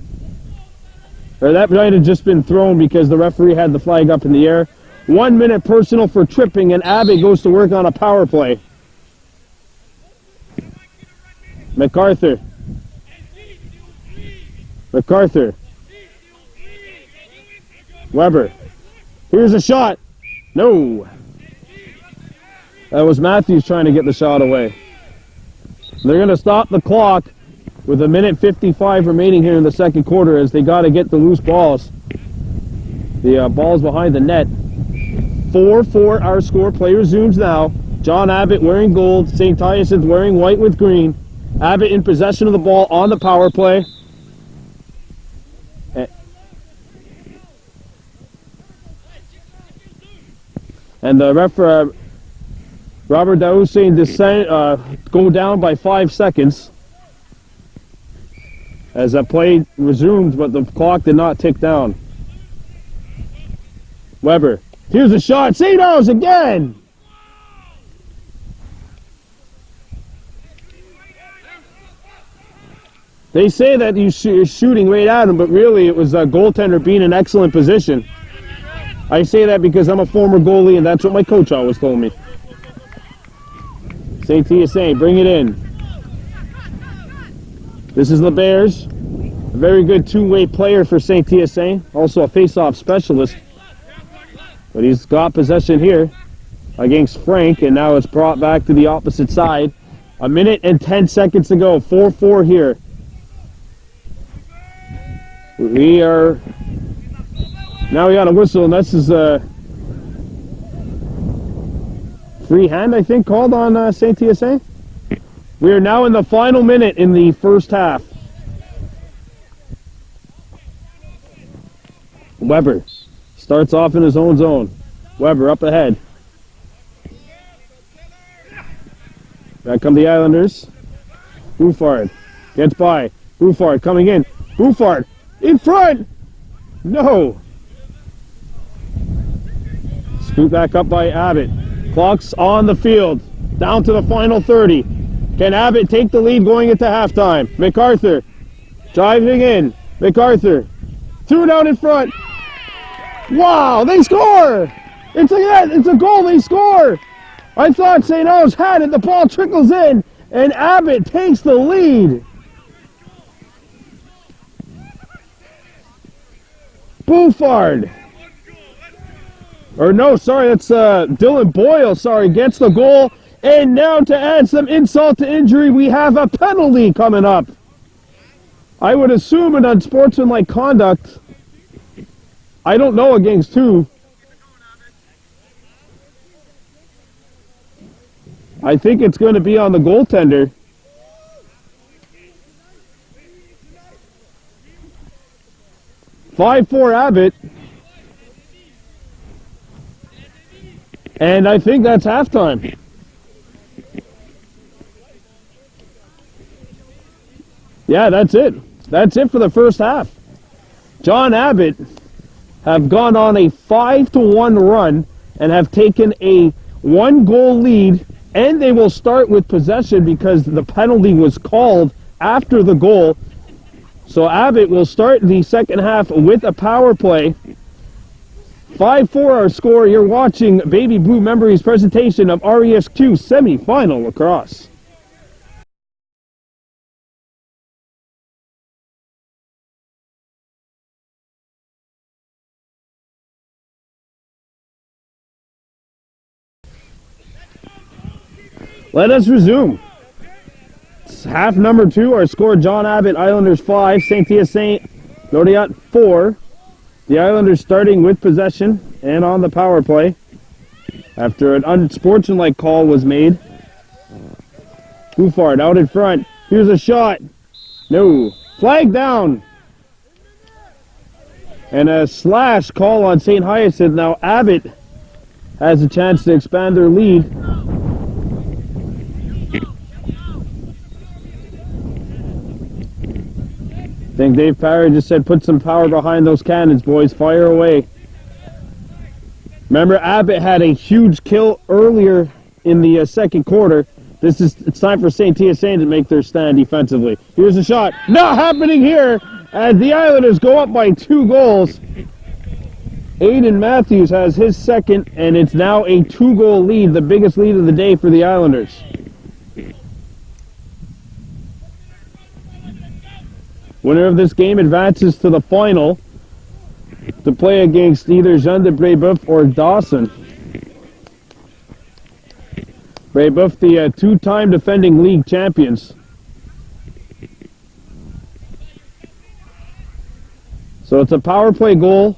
Or that might have just been thrown because the referee had the flag up in the air. 1 minute personal for tripping, and Abbott goes to work on a power play. MacArthur. MacArthur. Weber. Here's a shot. No. That was Matthews trying to get the shot away. They're going to stop the clock with 1:55 remaining here in the second quarter as they got to get the loose balls. The ball's behind the net. 4-4 our score. Play resumes now. John-Abbott wearing gold. Saint-Hyacinthe wearing white with green. Abbott in possession of the ball on the power play. And the ref, Robert Daoust saying go down by 5 seconds. As that play resumed, but the clock did not tick down. Weber. Here's a shot. St. Al's again! They say that you're shooting right at him, but really it was a goaltender being in excellent position. I say that because I'm a former goalie, and that's what my coach always told me. Saint-Hyacinthe, bring it in. This is LeBears. A very good two-way player for Saint-Hyacinthe. Also a face-off specialist. But he's got possession here against Frank, and now it's brought back to the opposite side. 1 minute and 10 seconds to go. 4-4 here. Now we got a whistle, and this is a free hand, I think, called on Saint-Hyacinthe. We are now in the final minute in the first half. Weber starts off in his own zone. Weber up ahead. Back come the Islanders. Bouffard gets by. Bouffard coming in. Bouffard in front. No. Scoot back up by Abbott. Clock's on the field. Down to the final 30. Can Abbott take the lead going into halftime? MacArthur driving in. MacArthur threw it out in front. Wow, they score! It's a goal, they score! I thought St. Al's had it, the ball trickles in, and Abbott takes the lead. Bouffard. Or no, sorry, that's Dylan Boyle, sorry, gets the goal. And now to add some insult to injury, we have a penalty coming up. I would assume an unsportsmanlike conduct. I don't know against who. I think it's going to be on the goaltender. 5-4 Abbott. And I think that's halftime. Yeah, that's it. That's it for the first half. John-Abbott have gone on a 5-1 run and have taken a 1-goal lead, and they will start with possession because the penalty was called after the goal. So Abbott will start the second half with a power play. 5-4 our score. You're watching Baby Blue Memories presentation of RESQ semi-final lacrosse. Let us resume. It's half number 2. Our score: John-Abbott Islanders 5, Saint-Hyacinthe Lorient 4. The Islanders starting with possession and on the power play after an unsportsmanlike call was made. Bouffard out in front. Here's a shot. No. Flag down. And a slash call on Saint-Hyacinthe. Now Abbott has a chance to expand their lead. I think Dave Parry just said, put some power behind those cannons, boys. Fire away. Remember, Abbott had a huge kill earlier in the second quarter. It's time for Saint-Hyacinthe to make their stand defensively. Here's a shot. Not happening here as the Islanders go up by 2 goals. Aiden Matthews has his second, and it's now a 2-goal lead, the biggest lead of the day for the Islanders. Winner of this game advances to the final to play against either Jean de Brébeuf or Dawson. Brébeuf, the 2-time defending league champions. So it's a power play goal.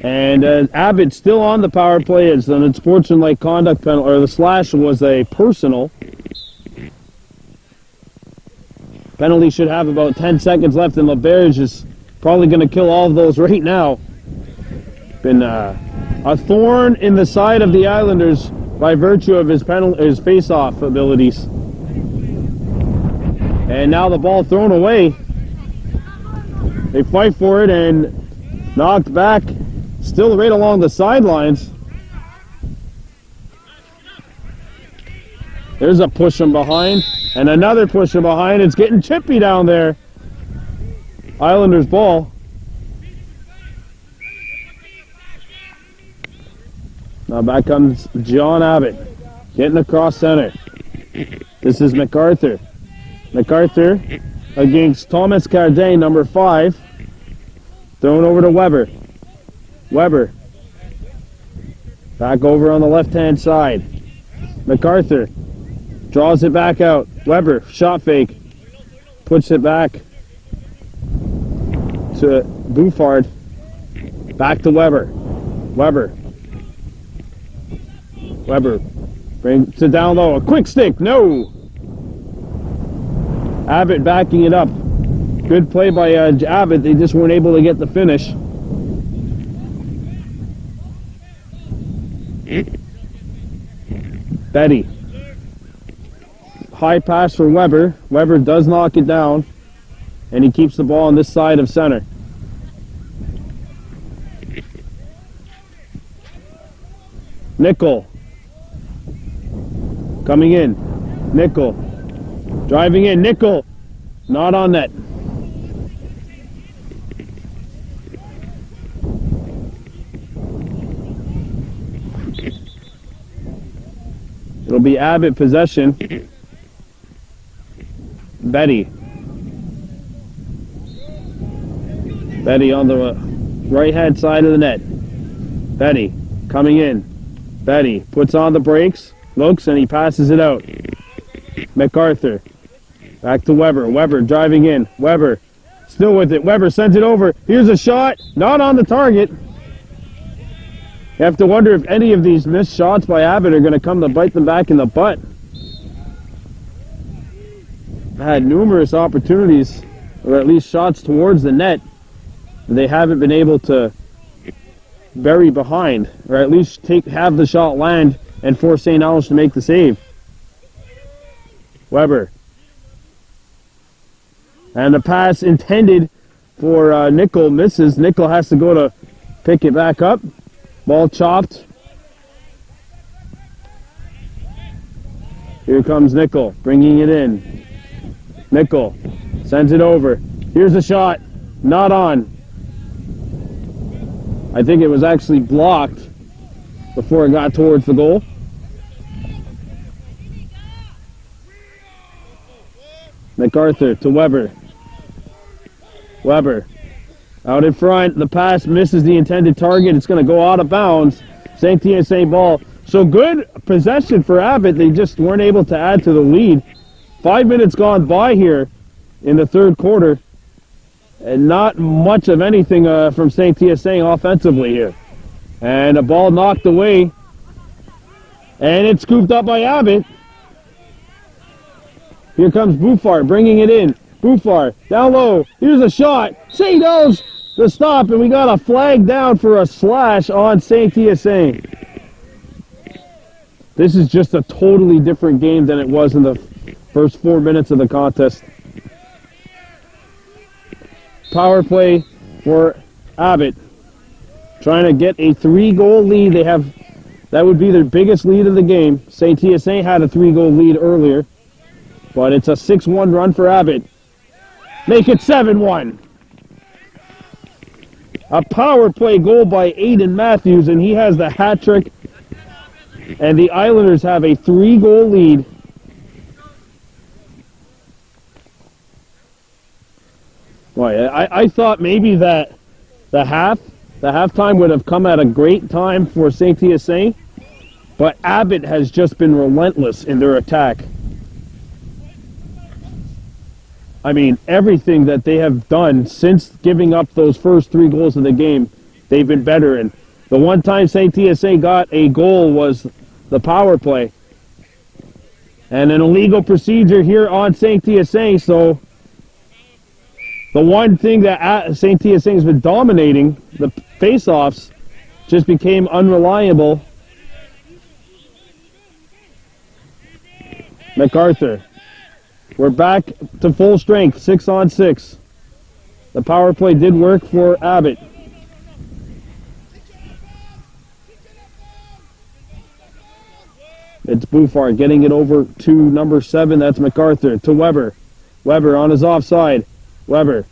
And Abbott still on the power play. It's an unsportsmanlike conduct penalty, or the slash was a personal. Penalty should have about 10 seconds left, and LeBerge is probably going to kill all of those right now. Been a thorn in the side of the Islanders by virtue of his face-off abilities. And now the ball thrown away. They fight for it and knocked back, still right along the sidelines. There's a push from behind, and another push from behind. It's getting chippy down there. Islanders ball. Now back comes John-Abbott, getting across center. This is MacArthur. MacArthur against Thomas Cardin, number 5. Thrown over to Weber. Weber. Back over on the left-hand side. MacArthur draws it back out. Weber, shot fake. Puts it back to Bouffard. Back to Weber. Weber. Weber brings it down low. A quick stick. No. Abbott backing it up. Good play by Abbott. They just weren't able to get the finish. Betty. High pass for Weber. Weber does knock it down, and he keeps the ball on this side of center. Nickel. Coming in. Nickel. Driving in. Nickel. Not on net. It'll be Abbott possession. Betty. Betty on the right-hand side of the net. Betty coming in. Betty puts on the brakes, looks, and he passes it out. MacArthur. Back to Weber. Weber driving in. Weber still with it. Weber sends it over. Here's a shot. Not on the target. You have to wonder if any of these missed shots by Abbott are going to come to bite them back in the butt. had numerous opportunities, or at least shots towards the net. They haven't been able to bury behind, or at least have the shot land and force St. Alge to make the save. Weber. And the pass intended for Nickel misses. Nickel has to go to pick it back up. Ball chopped. Here comes Nickel, bringing it in. Nickel sends it over. Here's a shot. Not on. I think it was actually blocked before it got towards the goal. MacArthur to Weber. Weber out in front. The pass misses the intended target. It's going to go out of bounds. Saint-Hyacinthe ball. So good possession for Abbott. They just weren't able to add to the lead. 5 minutes gone by here in the third quarter. And not much of anything from Saint-Hyacinthe offensively here. And a ball knocked away. And it's scooped up by Abbott. Here comes Buffard bringing it in. Buffard down low. Here's a shot. St. Alge the stop, and we got a flag down for a slash on Saint-Hyacinthe. This is just a totally different game than it was in the first 4 minutes of the contest. Power play for Abbott. Trying to get a 3-goal lead. That would be their biggest lead of the game. Saint-Hyacinthe had a 3-goal lead earlier. But it's a 6-1 run for Abbott. Make it 7-1. A power play goal by Aiden Matthews, and he has the hat trick. And the Islanders have a 3-goal lead. Boy, I thought maybe that the halftime would have come at a great time for Saint-Hyacinthe, but Abbott has just been relentless in their attack. I mean, everything that they have done since giving up those first 3 goals of the game, they've been better. And the one time Saint-Hyacinthe got a goal was the power play. And an illegal procedure here on Saint-Hyacinthe, so the one thing that Saint-Hyacinthe has been dominating, the face-offs, just became unreliable. MacArthur. We're back to full strength, 6-on-6. The power play did work for Abbott. It's Buffard getting it over to number 7. That's MacArthur to Weber. Weber on his offside. Weber.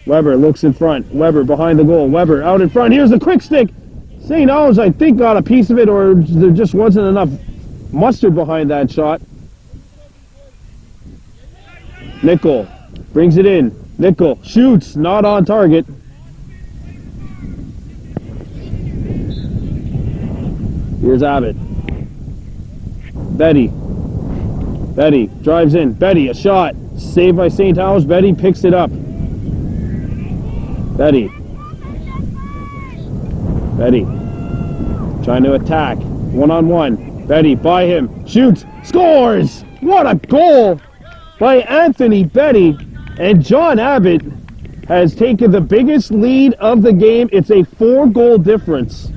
Weber looks in front. Weber behind the goal. Weber out in front. Here's the quick stick. St. Alge, I think, got a piece of it, or there just wasn't enough mustard behind that shot. Nickel brings it in. Nickel shoots, not on target. Here's Abbott. Betty. Betty drives in. Betty, a shot. Saved by St. Alge. Betty picks it up. Betty. Betty. Trying to attack. 1-on-1. Betty by him. Shoots. Scores! What a goal by Anthony Betty. And John-Abbott has taken the biggest lead of the game. It's a 4-goal difference.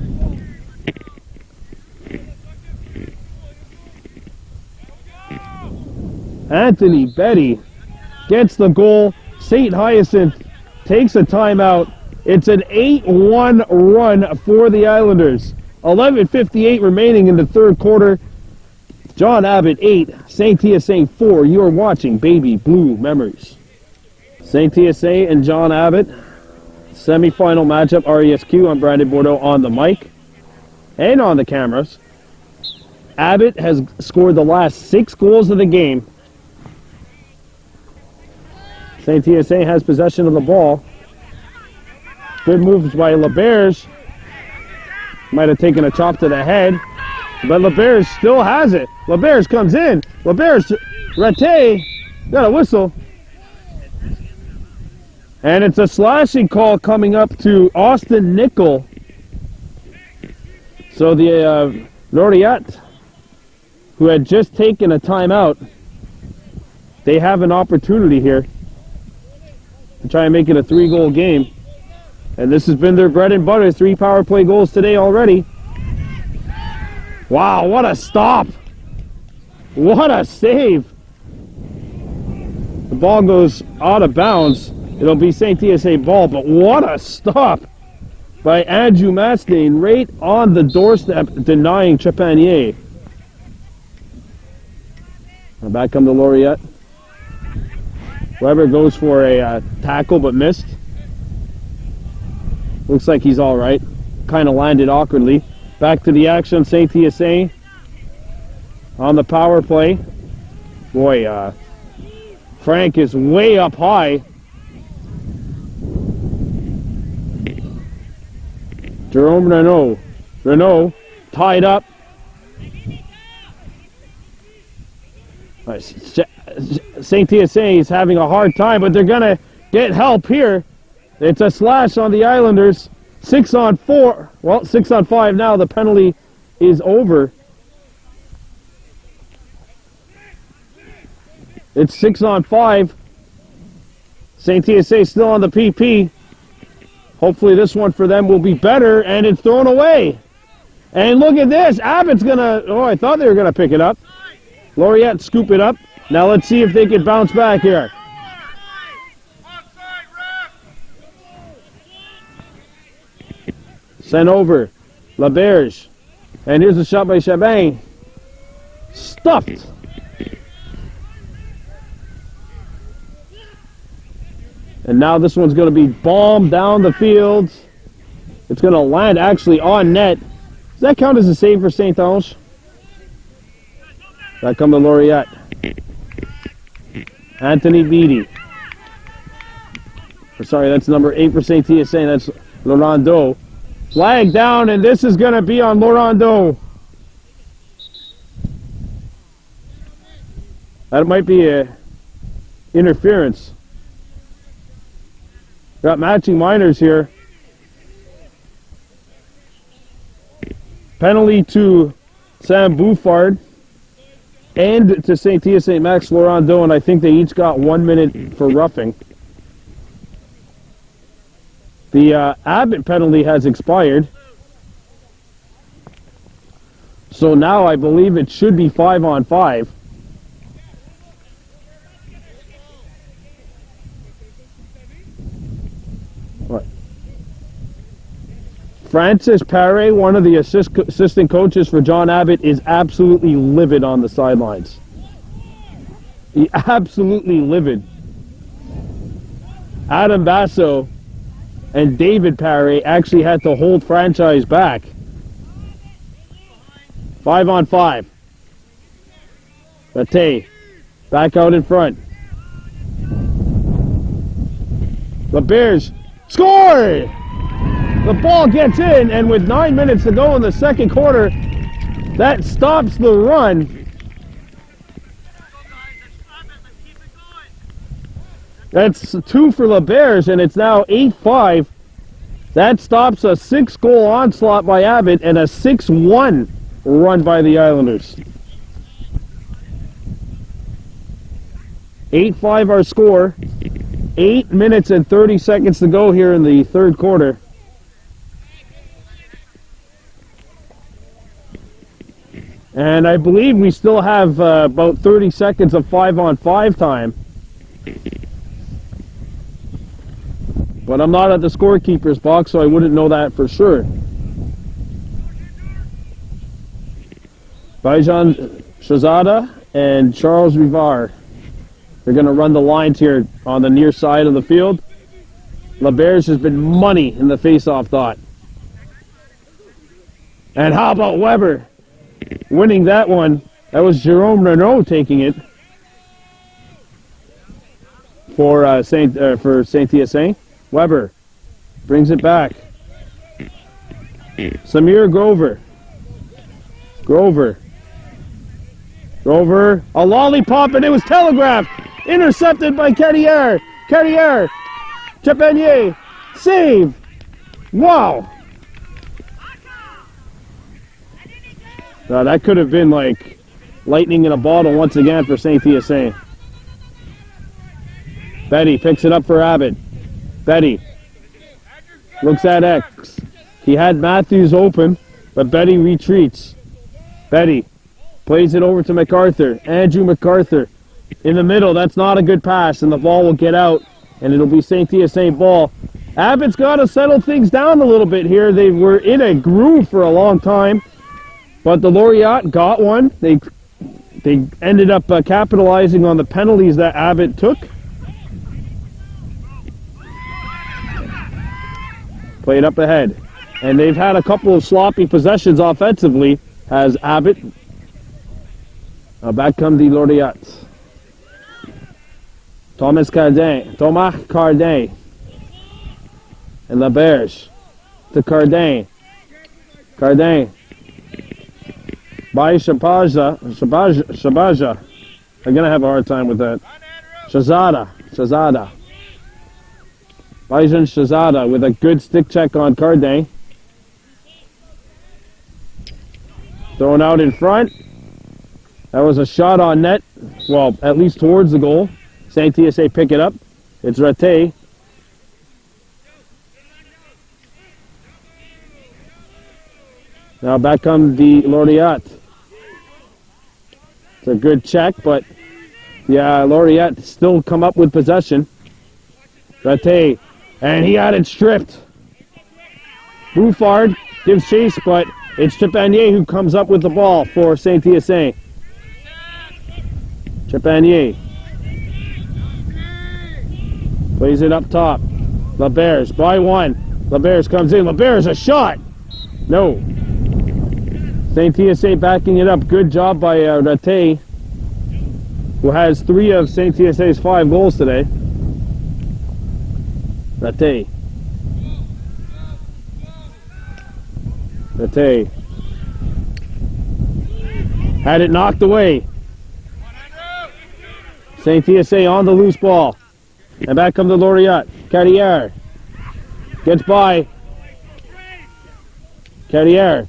Anthony Betty gets the goal. Saint-Hyacinthe takes a timeout. It's an 8-1 run for the Islanders. 11:58 remaining in the third quarter. John-Abbott 8, Saint-Hyacinthe 4. You are watching Baby Blue Memories. Saint-Hyacinthe and John-Abbott. Semi-final matchup, RESQ. I'm Brandon Bordeaux on the mic and on the cameras. Abbott has scored the last 6 goals of the game. Saint-Hyacinthe has possession of the ball. Good moves by LeBerge. Might have taken a chop to the head, but LeBerge still has it. LeBerge comes in. LeBerge, Rattay, got a whistle. And it's a slashing call coming up to Austin Nickel. So the Laureate, who had just taken a timeout, they have an opportunity here to try and make it a 3-goal game. And this has been their bread and butter, 3 power play goals today already. Wow, what a stop! What a save! The ball goes out of bounds. It'll be Saint-Hyacinthe ball, but what a stop by Andrew Mastain right on the doorstep, denying Trepanier. And back come the Laureate. Weber goes for a tackle but missed. Looks like he's all right. Kind of landed awkwardly. Back to the action, Saint-Hyacinthe on the power play. Boy, Frank is way up high. Jerome Renault tied up. Saint-Hyacinthe is having a hard time, but they're going to get help here. It's a slash on the Islanders. 6 on 4. Well, 6 on 5 now. The penalty is over. It's 6 on 5. Saint-Hyacinthe still on the PP. Hopefully this one for them will be better, and it's thrown away. And look at this. Abbott's going to... Oh, I thought they were going to pick it up. Laureate scoop it up. Now let's see if they can bounce back here. Sent over. Laberge. And here's a shot by Chabin. Stuffed. And now this one's going to be bombed down the field. It's going to land actually on net. Does that count as a save for Saint-Ange? Back come the Laureate. Anthony Beattie. Sorry, that's number 8 for Saint-Hyacinthe. That's Laurando. Flag down, and this is going to be on Laurando. That might be a interference. Got matching minors here. Penalty to Sam Bouffard and to Saint-Hyacinthe Max Laurando, and I think they each got 1 minute for roughing. The Abbott penalty has expired. So now I believe it should be 5 on 5. What? Francis Paré, one of the assistant coaches for John-Abbott, is absolutely livid on the sidelines. He absolutely livid. Adam Basso and David Paré actually had to hold franchise back. 5 on 5. Bate back out in front. LeBears score! The ball gets in, and with 9 minutes to go in the second quarter, that stops the run. That's 2 for LeBears, and it's now 8-5. That stops a 6-goal onslaught by Abbott and a 6-1 run by the Islanders. 8-5 our score. 8 minutes and 30 seconds to go here in the third quarter. And I believe we still have about 30 seconds of 5 on 5 time. But I'm not at the scorekeeper's box, so I wouldn't know that for sure. Bajan Shazada and Charles Rivard. They're going to run the lines here on the near side of the field. LeBears has been money in the face-off dot. And how about Weber winning that one? That was Jerome Renault taking it for Saint-Hyacinthe. Weber brings it back. Samir Grover. Grover, a lollipop, and it was telegraphed. Intercepted by Carrière. Trepanier, save. Wow. Now that could have been like lightning in a bottle once again for Saint-Hyacinthe. Betty picks it up for Abbott. Betty looks at X. He had Matthews open, but Betty retreats. Betty plays it over to MacArthur. Andrew MacArthur in the middle. That's not a good pass, and the ball will get out, and it'll be Saint-Hyacinthe ball. Abbott's got to settle things down a little bit here. They were in a groove for a long time, but the Laureate got one. They ended up capitalizing on the penalties that Abbott took. Played up ahead. And they've had a couple of sloppy possessions offensively, has Abbott. Now back come the Laureates. Thomas Cardin. And LaBerge to Cardin. Cardin. By Shabaja. I'm going to have a hard time with that. Shazada. Bijan Shazada with a good stick check on Cardin. Thrown out in front. That was a shot on net. Well, at least towards the goal. Saint-Hyacinthe pick it up. It's Raté. Now back come the Laureate. It's a good check, but yeah, Laureate still come up with possession. Raté. And he had it stripped. Bouffard gives chase, but it's Trepanier who comes up with the ball for Saint-Hyacinthe. Trepanier. Plays it up top. LaBerge by one. LaBerge comes in. LaBerge a shot. No. Saint-Hyacinthe backing it up. Good job by Raté, who has 3 of Saint-Hyacinthe's 5 goals today. Raté. Had it knocked away. Saint-Hyacinthe on the loose ball. And back come the Laureate. Carrière. Gets by. Carrière.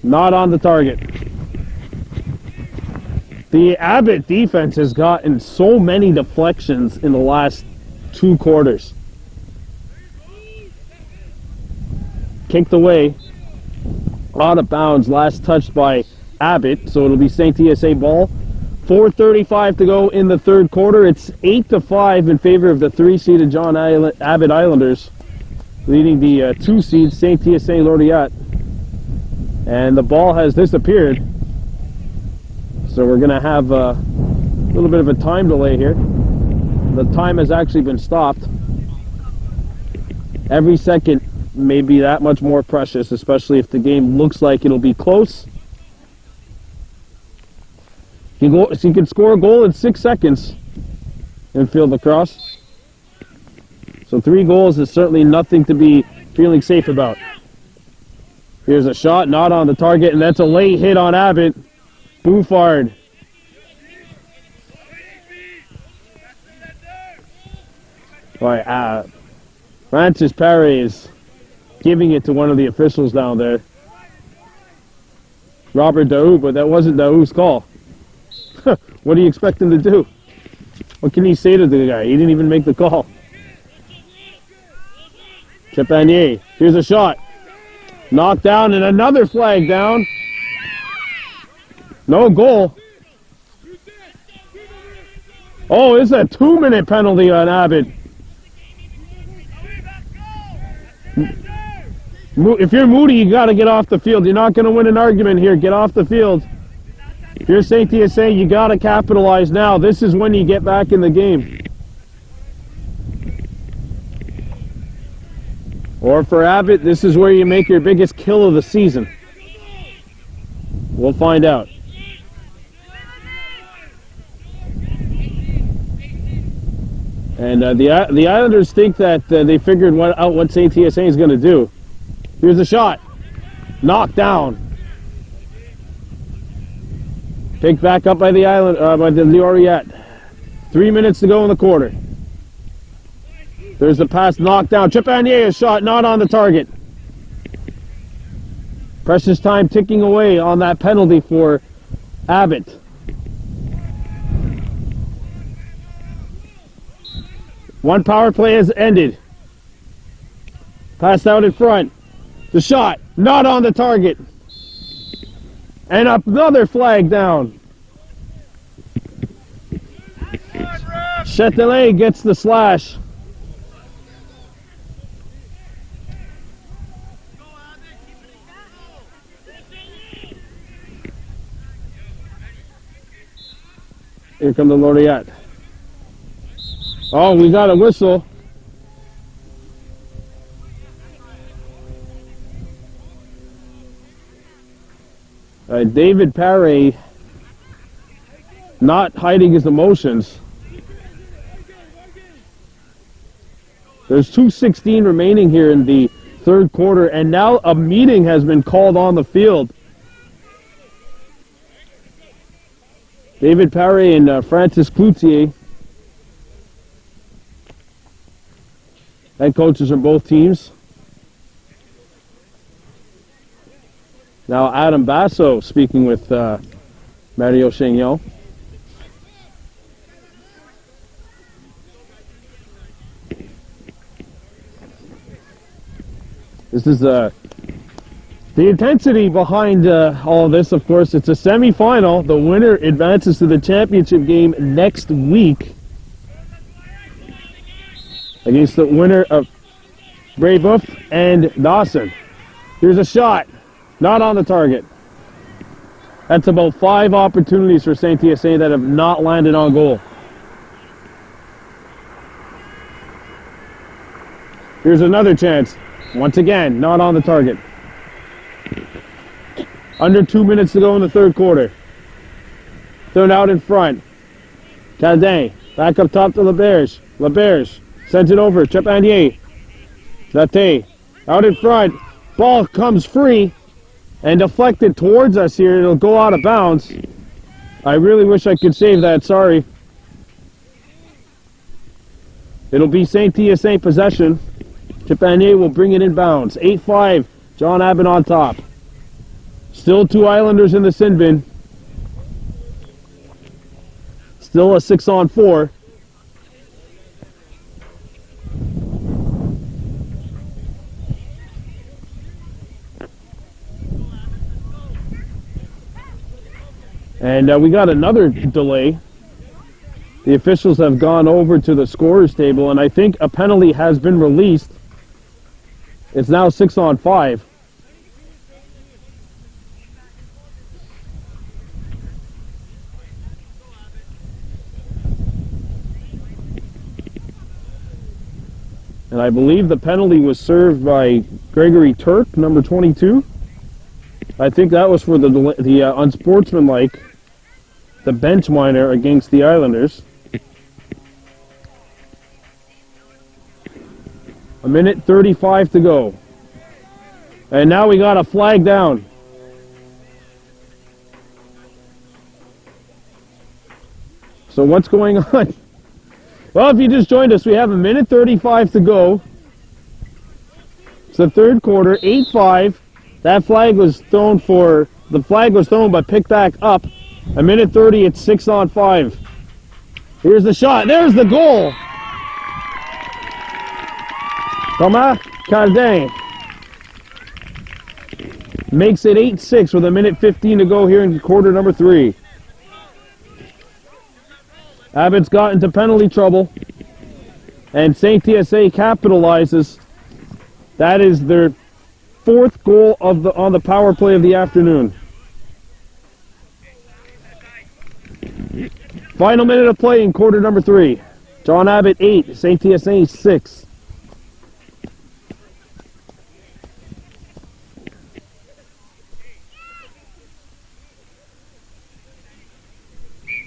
Not on the target. The Abbott defense has gotten so many deflections in the last 2 quarters. Kicked away. Out of bounds. Last touched by Abbott. So it'll be Saint-Hyacinthe ball. 4:35 to go in the 3rd quarter. It's 8-5 in favor of the 3-seeded John-Abbott Islanders, leading the 2-seed Saint-Hyacinthe Laureate. And the ball has disappeared. So we're going to have a little bit of a time delay here. The time has actually been stopped. Every second may be that much more precious, especially if the game looks like it'll be close. You can score a goal in 6 seconds in field lacrosse. So 3 goals is certainly nothing to be feeling safe about. Here's a shot, not on the target, and that's a late hit on Abbott. Bouffard. Right, Francis Perry is giving it to one of the officials down there. Robert Daou, but that wasn't Daou's call. What do you expect him to do? What can he say to the guy? He didn't even make the call. Trepanier. Here's a shot. Knocked down and another flag down. No goal. Oh, it's a 2-minute penalty on Abbott. If you're Moody, you got to get off the field. You're not going to win an argument here. Get off the field. If you're Saint-Hyacinthe, you got to capitalize now. This is when you get back in the game. Or for Abbott, this is where you make your biggest kill of the season. We'll find out. And the Islanders think that they figured out what Saint-Hyacinthe is going to do. Here's a shot. Knocked down. Picked back up by the Laureate. 3 minutes to go in the quarter. There's the pass knocked down. Trepanier, a shot not on the target. Precious time ticking away on that penalty for Abbott. One power play has ended. Passed out in front. The shot, not on the target. And another flag down. Châtelet gets the slash. Here come the Laureate. Oh, we got a whistle. David Paré not hiding his emotions. There's 2:16 remaining here in the third quarter, and now a meeting has been called on the field. David Paré and Francis Cloutier, head coaches of both teams. Now Adam Basso speaking with Mario Chagnon. This is the intensity behind all of this. Of course, it's a semi-final. The winner advances to the championship game next week against the winner of Brebeuf and Dawson. Here's a shot. Not on the target. That's about 5 opportunities for Saint-Hyacinthe that have not landed on goal. Here's another chance. Once again, not on the target. Under 2 minutes to go in the third quarter. Thrown out in front. Caldin, back up top to Laberge. Laberge sends it over. Trepanier. Latte, out in front. Ball comes free and deflected towards us here. It'll go out of bounds. I really wish I could save that. Sorry. It'll be Saint-Hyacinthe possession. Trepanier will bring it in bounds. 8-5. John-Abbott on top. Still 2 Islanders in the sin bin. Still a 6-on-4. And we got another delay. The officials have gone over to the scorer's table, and I think a penalty has been released. It's now 6-on-5. And I believe the penalty was served by Gregory Turk, number 22. I think that was for the unsportsmanlike, the bench minor against the Islanders. A minute 35 to go. And now we got a flag down. So what's going on? Well, if you just joined us, we have a minute 35 to go. It's the third quarter, 8-5. That flag was thrown but picked back up. A minute 30, it's 6-on-5. Here's the shot. There's the goal. Thomas Cardin makes it 8-6 with a minute 15 to go here in quarter number 3. Abbott's got into penalty trouble, and Saint-Hyacinthe capitalizes. That is their 4th goal on the power play of the afternoon. Final minute of play in quarter number 3. John-Abbott 8, Saint-Hyacinthe 6.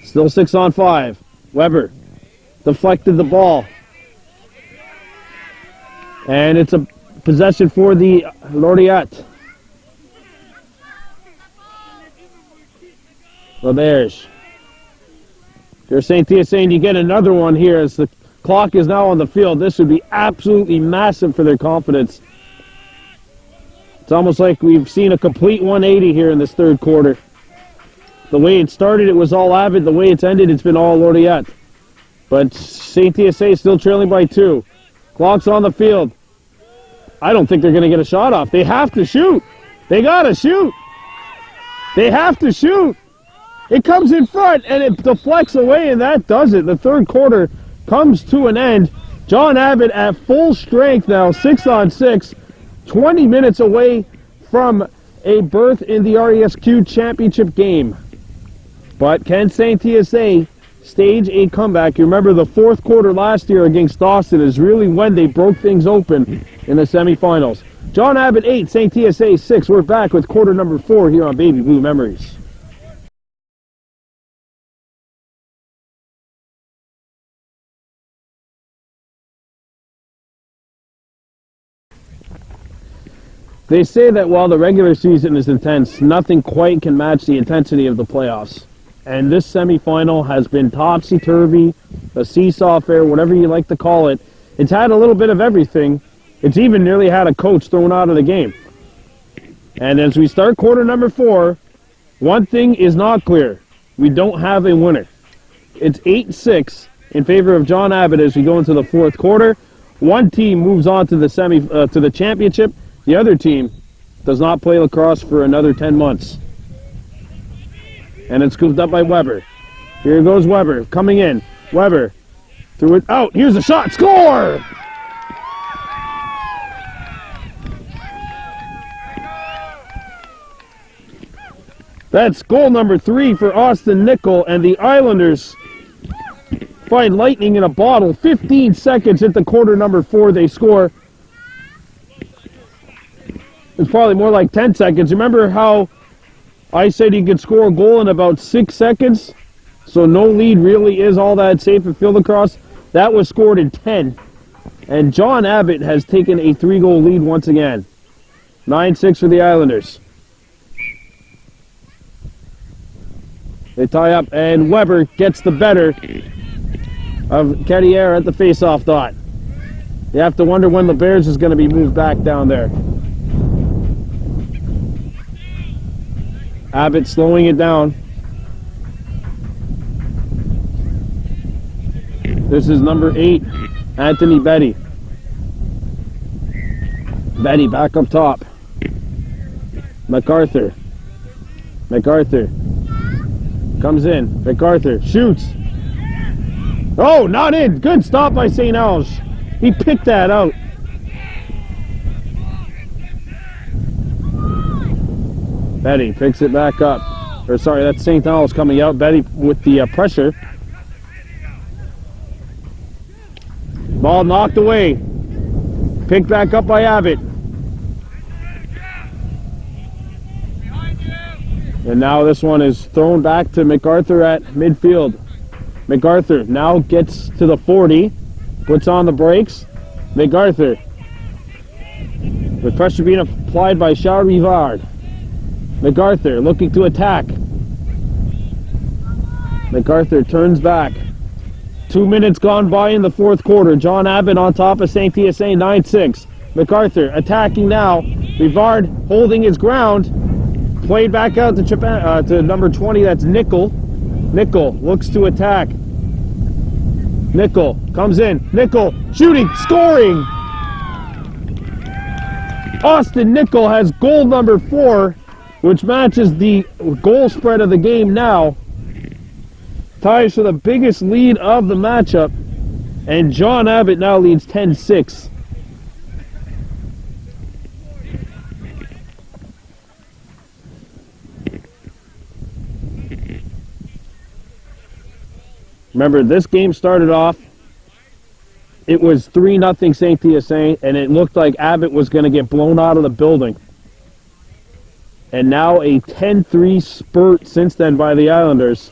Still 6-on-5. Weber deflected the ball. And it's a possession for the Laureate. Laberge. Here's Saint-Hyacinthe. You get another one here as the clock is now on the field. This would be absolutely massive for their confidence. It's almost like we've seen a complete 180 here in this third quarter. The way it started, it was all Abbott. The way it's ended, it's been all Laureate. But Saint-Hyacinthe still trailing by 2. Clock's on the field. I don't think they're going to get a shot off. They have to shoot. They got to shoot. They have to shoot. It comes in front, and it deflects away, and that does it. The third quarter comes to an end. John-Abbott at full strength now, 6-on-6, 20 minutes away from a berth in the RESQ championship game. But can Saint-Hyacinthe stage a comeback? You remember the fourth quarter last year against Dawson is really when they broke things open in the semifinals. John-Abbott 8, Saint-Hyacinthe 6. We're back with quarter number 4 here on Baby Blue Memories. They say that while the regular season is intense, nothing quite can match the intensity of the playoffs. And this semifinal has been topsy-turvy, a seesaw affair, whatever you like to call it. It's had a little bit of everything. It's even nearly had a coach thrown out of the game. And as we start quarter number 4, one thing is not clear. We don't have a winner. It's 8-6 in favor of John-Abbott as we go into the fourth quarter. One team moves on to the to the championship. The other team does not play lacrosse for another 10 months. And it's scooped up by Weber. Here goes Weber, coming in. Weber, threw it out. Here's a shot. Score! That's goal number 3 for Austin Nickel, and the Islanders find lightning in a bottle. 15 seconds into quarter number 4, they score. It's probably more like 10 seconds. Remember how I said you could score a goal in about 6 seconds? So no lead really is all that safe in field lacrosse. That was scored in 10. And John-Abbott has taken a 3-goal lead once again. 9-6 for the Islanders. They tie up, and Weber gets the better of Carriere at the face-off dot. You have to wonder when the Bears is going to be moved back down there. Abbott slowing it down. This is number 8, Anthony Betty. Betty back up top. MacArthur. MacArthur comes in. MacArthur shoots. Oh, not in. Good stop by St. Alge. He picked that out. Betty picks it back up. Or sorry, that's St. Alge coming out. Betty with the pressure. Ball knocked away. Picked back up by Abbott. And now this one is thrown back to MacArthur at midfield. MacArthur now gets to the 40. Puts on the brakes. MacArthur. With pressure being applied by Charles Rivard. MacArthur looking to attack. MacArthur turns back. 2 minutes gone by in the fourth quarter. John-Abbott on top of Saint-Hyacinthe, 9-6. MacArthur attacking now. Rivard holding his ground. Played back out to number 20, that's Nickel. Nickel looks to attack. Nickel comes in. Nickel shooting, scoring! Austin Nickel has goal number 4, which matches the goal spread of the game now. Ties for the biggest lead of the matchup. And John-Abbott now leads 10-6. Remember, this game started off, it was 3-0 Saint-Hyacinthe, and it looked like Abbott was going to get blown out of the building. And now a 10-3 spurt since then by the Islanders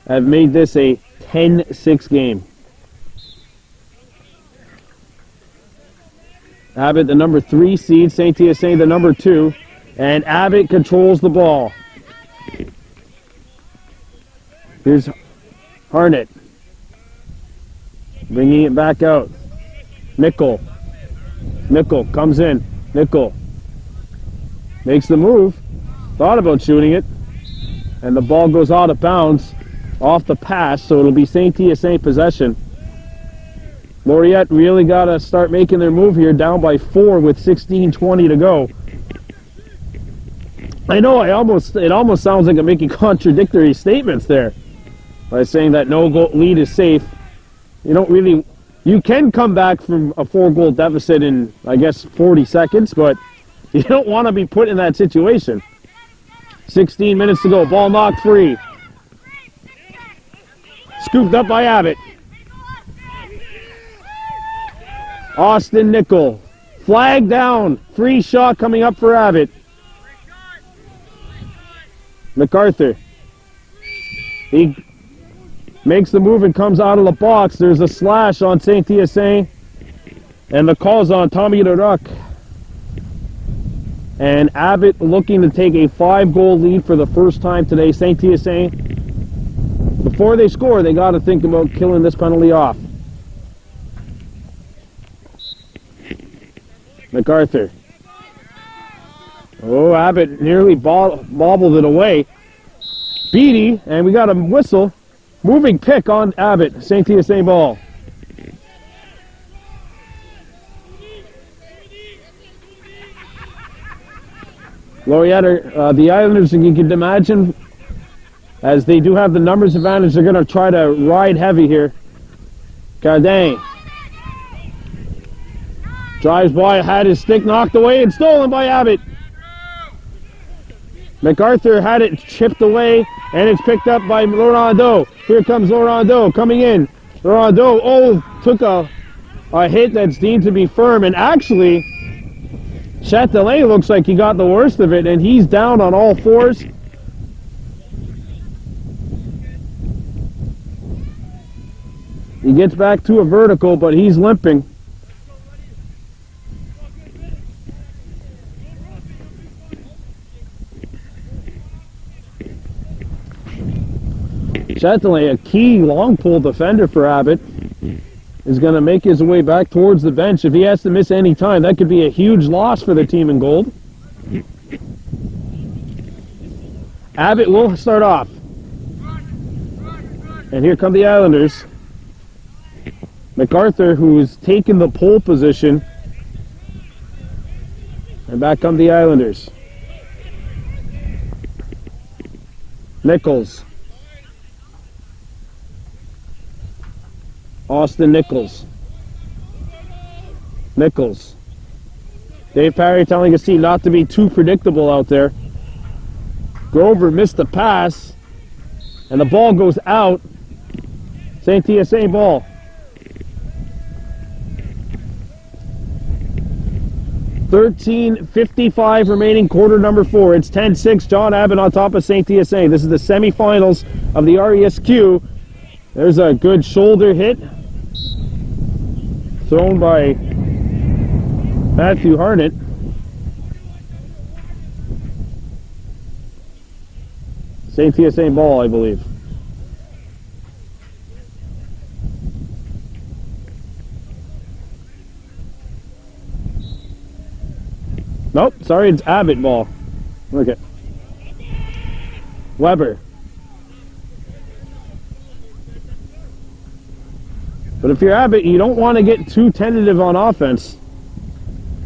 have made this a 10-6 game. Abbott, the number 3 seed, Saint-Hyacinthe, the number 2, and Abbott controls the ball. Here's Harnett, bringing it back out. Nickel. Nickel comes in. Nickel makes the move. Thought about shooting it. And the ball goes out of bounds off the pass, so it'll be Saint-Hyacinthe possession. Laureate really got to start making their move here, down by 4 with 16:20 to go. I know it almost sounds like I'm making contradictory statements there by saying that no goal lead is safe. You can come back from a 4-goal deficit in, I guess, 40 seconds, but you don't want to be put in that situation. 16 minutes to go, ball knocked free. Scooped up by Abbott. Austin Nickel. Flag down. Free shot coming up for Abbott. MacArthur. He makes the move and comes out of the box. There's a slash on Saint-Hyacinthe. And the call's on Tommy the Ruck. And Abbott looking to take a 5-goal lead for the first time today. Saint-Hyacinthe, before they score, they got to think about killing this penalty off. MacArthur. Oh, Abbott nearly bobbled it away. Beatty, and we got a whistle. Moving pick on Abbott. Saint-Hyacinthe ball. Laureate, the Islanders, you can imagine, as they do have the numbers advantage, they're going to try to ride heavy here. Cardin drives by, had his stick knocked away and stolen by Abbott. MacArthur had it chipped away, and it's picked up by Laurando. Here comes Laurando coming in. Laurando, took a hit that's deemed to be firm, and actually, Châtelet looks like he got the worst of it, and he's down on all fours. He gets back to a vertical, but he's limping. Châtelet, a key long pull defender for Abbott, is going to make his way back towards the bench. If he has to miss any time, that could be a huge loss for the team in gold. Abbott will start off. And here come the Islanders. MacArthur, who's taken the pole position. And back come the Islanders. Nichols. Austin Nichols. Dave Parry telling his team not to be too predictable out there. Grover missed the pass, and the ball goes out. Saint-Hyacinthe ball. .55 remaining, quarter number 4. It's 10-6, John-Abbott on top of Saint-Hyacinthe. This is the semifinals of the RESQ. There's a good shoulder hit thrown by Matthew Harnett. Saint-Hyacinthe ball, I believe. Nope, sorry, it's Abbott ball. Okay. Weber. But if you're Abbott, you don't want to get too tentative on offense.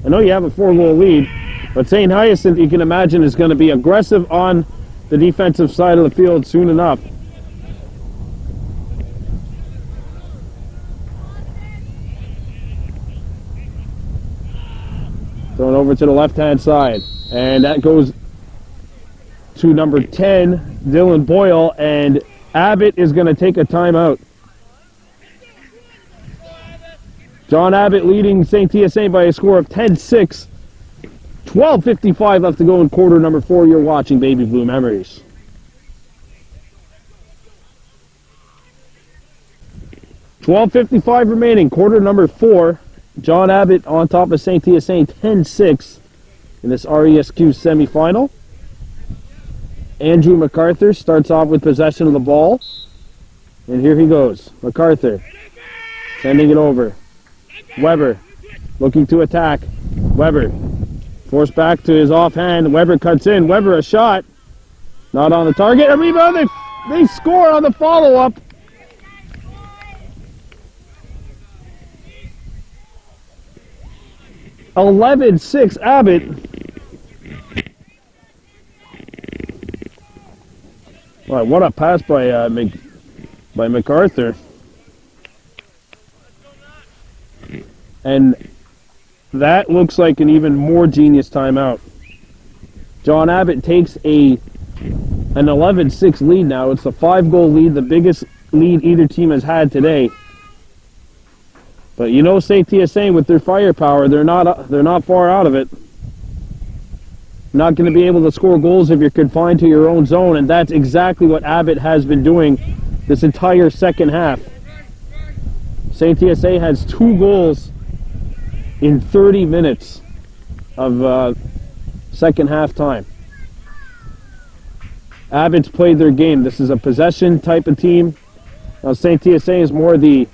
I know you have a 4-goal lead, but Saint-Hyacinthe, you can imagine, is going to be aggressive on the defensive side of the field soon enough. Thrown over to the left-hand side. And that goes to number 10, Dylan Boyle, and Abbott is going to take a timeout. John-Abbott leading Saint-Hyacinthe by a score of 10-6. 12:55 left to go in quarter number 4. You're watching Baby Blue Memories. .55 remaining, quarter number 4. John-Abbott on top of Saint-Hyacinthe, 10-6 in this RESQ semifinal. Andrew MacArthur starts off with possession of the ball. And here he goes. MacArthur sending it over. Weber looking to attack. Weber forced back to his offhand. Weber cuts in. Weber a shot. Not on the target. A rebound. They score on the follow-up. 11-6 Abbott. Wow, what a pass by MacArthur. And that looks like an even more genius timeout. John-Abbott takes an 11-6 lead now. It's a 5-goal lead, the biggest lead either team has had today. But you know Saint-Hyacinthe with their firepower, they're not far out of it. Not going to be able to score goals if you're confined to your own zone, and that's exactly what Abbott has been doing this entire second half. Saint-Hyacinthe has 2 goals in 30 minutes of second half time. Abbott's played their game. This is a possession type of team. Now Saint-Hyacinthe is more the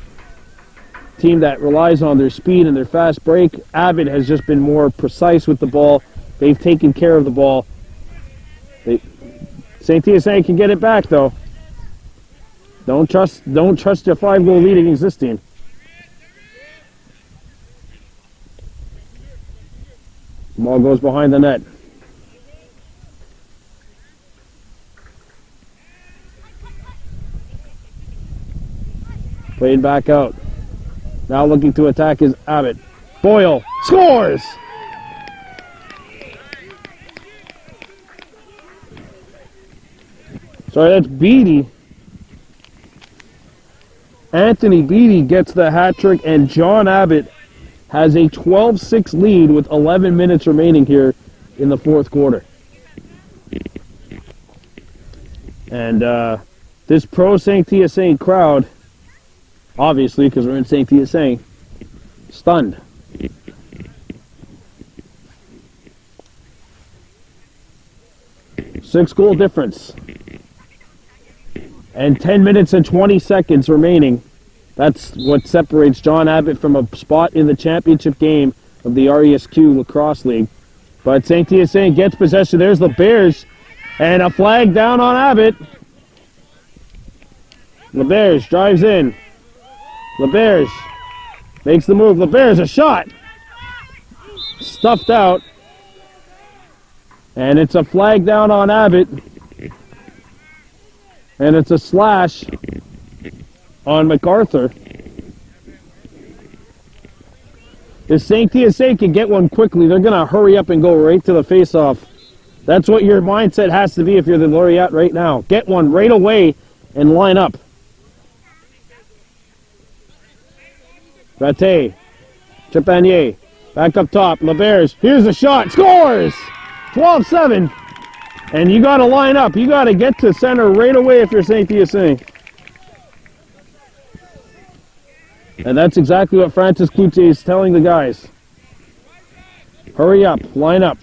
team that relies on their speed and their fast break. Abbott has just been more precise with the ball. They've taken care of the ball. Saint-Hyacinthe can get it back though. Don't trust your 5-goal lead against this team. Ball goes behind the net. Played back out. Now looking to attack is Abbott. Boyle scores! Sorry, that's Beattie. Anthony Beattie gets the hat trick, and John-Abbott has a 12-6 lead with 11 minutes remaining here in the fourth quarter. And this pro Saint-Hyacinthe crowd, obviously because we're in Saint-Hyacinthe, stunned. Six-goal difference. And 10 minutes and 20 seconds remaining. That's what separates John-Abbott from a spot in the championship game of the RESQ Lacrosse League. But Saint-Hyacinthe gets possession. There's the Bears. And a flag down on Abbott. LeBears drives in. LeBears makes the move. LeBears a shot. Stuffed out. And it's a flag down on Abbott. And it's a slash on MacArthur. If Saint-Hyacinthe can get one quickly, they're going to hurry up and go right to the face-off. That's what your mindset has to be if you're the Laureate right now. Get one right away and line up. Raté, Trepanier, back up top. LeBears, here's a shot, scores! 12-7. And you got to line up. You got to get to center right away if you're Saint-Hyacinthe. And that's exactly what Francis Cloutier is telling the guys. Hurry up, line up.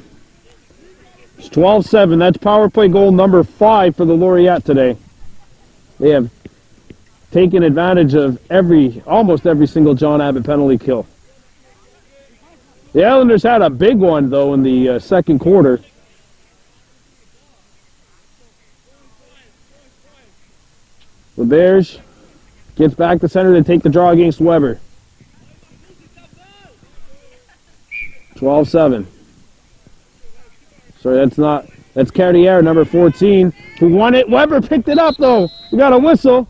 It's 12-7. That's power play goal number 5 for the Laureate today. They have taken advantage of almost every single John-Abbott penalty kill. The Islanders had a big one, though, in the second quarter. The Bears gets back to center to take the draw against Weber. 12-7. Sorry, that's Cartier, number 14, who won it. Weber picked it up, though. We got a whistle.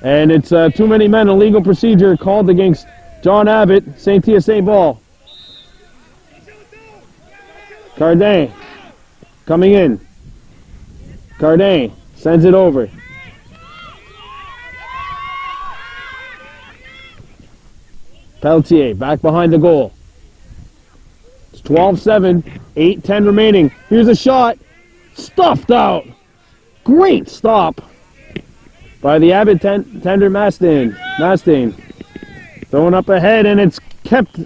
And it's too many men, a legal procedure called against John-Abbott, Saint-Hyacinthe ball. Cardin coming in. Cardin sends it over. Pelletier back behind the goal. It's 12-7, 8-10 remaining. Here's a shot. Stuffed out. Great stop by the Abbott tender Mastain. Throwing up ahead, and it's kept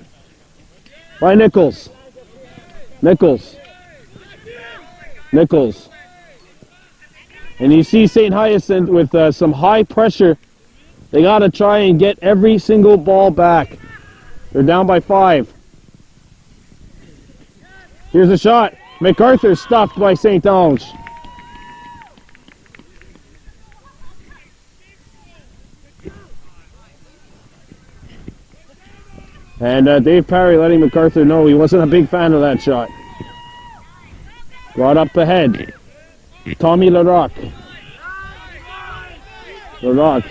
by Nichols. Nichols. And you see Saint-Hyacinthe with some high pressure. They got to try and get every single ball back. They're down by 5. Here's a shot. MacArthur stuffed by Saint-Ange. And Dave Parry letting MacArthur know he wasn't a big fan of that shot. Brought up ahead. Tommy Larocque. Larocque.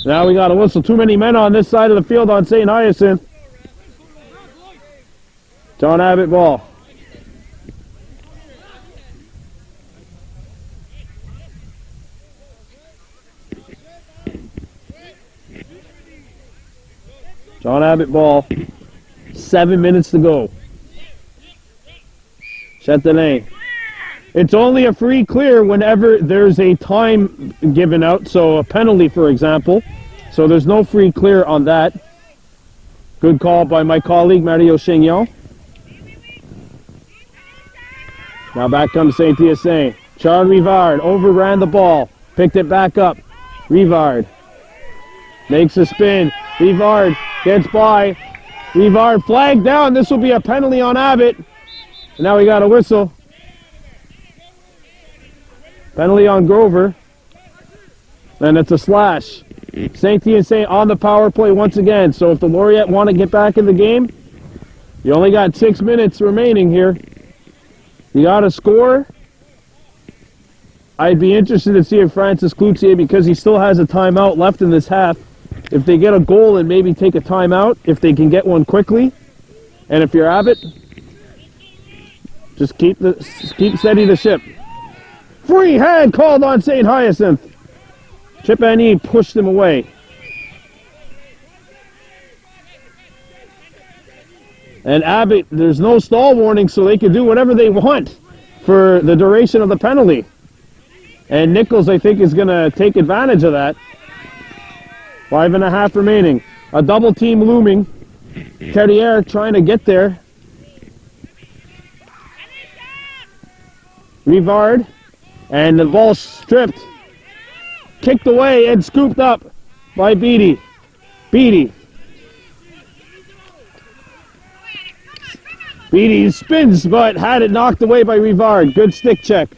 Now we got a whistle. Too many men on this side of the field on Saint-Hyacinthe. John-Abbott ball. John-Abbott ball. 7 minutes to go. Châtelain. It's only a free clear whenever there's a time given out, so a penalty, for example. So there's no free clear on that. Good call by my colleague, Mario Chignon. Now back comes Saint-Hyacinthe. Charles Rivard overran the ball. Picked it back up. Rivard makes a spin. Rivard gets by. Rivard flagged down. This will be a penalty on Abbott. And now we got a whistle. Penalty on Grover. And it's a slash. Saint-Hyacinthe on the power play once again. So if the Laureate want to get back in the game, you only got 6 minutes remaining here. You got to score. I'd be interested to see if Francis Cloutier, because he still has a timeout left in this half, if they get a goal and maybe take a timeout, if they can get one quickly. And if you're Abbott, just keep steady the ship. Free hand called on Saint-Hyacinthe. Chip Annie pushed him away. And Abbott, there's no stall warning, so they can do whatever they want for the duration of the penalty. And Nichols, I think, is going to take advantage of that. 5.5 remaining. A double team looming. Carrière trying to get there. Rivard. And the ball stripped. Kicked away and scooped up by Beattie. Beattie spins, but had it knocked away by Rivard. Good stick check.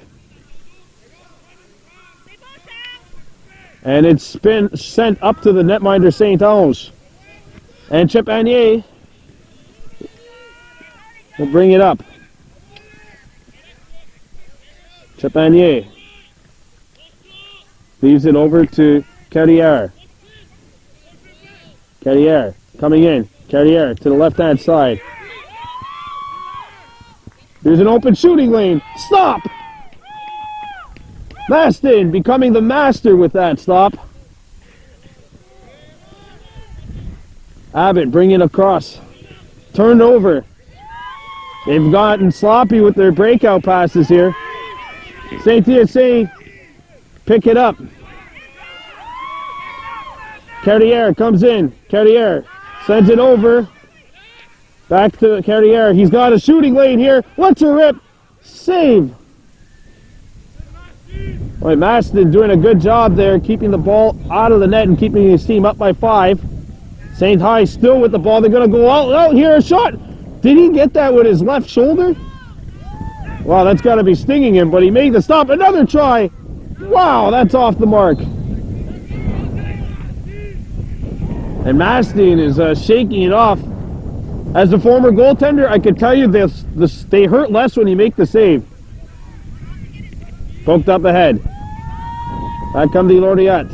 And it's been sent up to the netminder Saint-Onge. And Chip Agnier will bring it up. Chip Agnier leaves it over to Carrière. Carrière coming in. Carrière to the left-hand side. There's an open shooting lane. Stop! Maston becoming the master with that stop. Abbott bringing across. Turned over. They've gotten sloppy with their breakout passes here. Saint-Hyacinthe pick it up. Carrière comes in. Carrière sends it over. Back to Carrière. He's got a shooting lane here. What's a rip? Save. Boy, Maston doing a good job there, keeping the ball out of the net and keeping his team up by 5. St. High still with the ball. They're going to go out here. A shot. Did he get that with his left shoulder? Wow, that's got to be stinging him, but he made the stop. Another try. Wow, that's off the mark. And Maston is shaking it off. As a former goaltender, I can tell you this, they hurt less when you make the save. Poked up ahead. Back come the Laureate.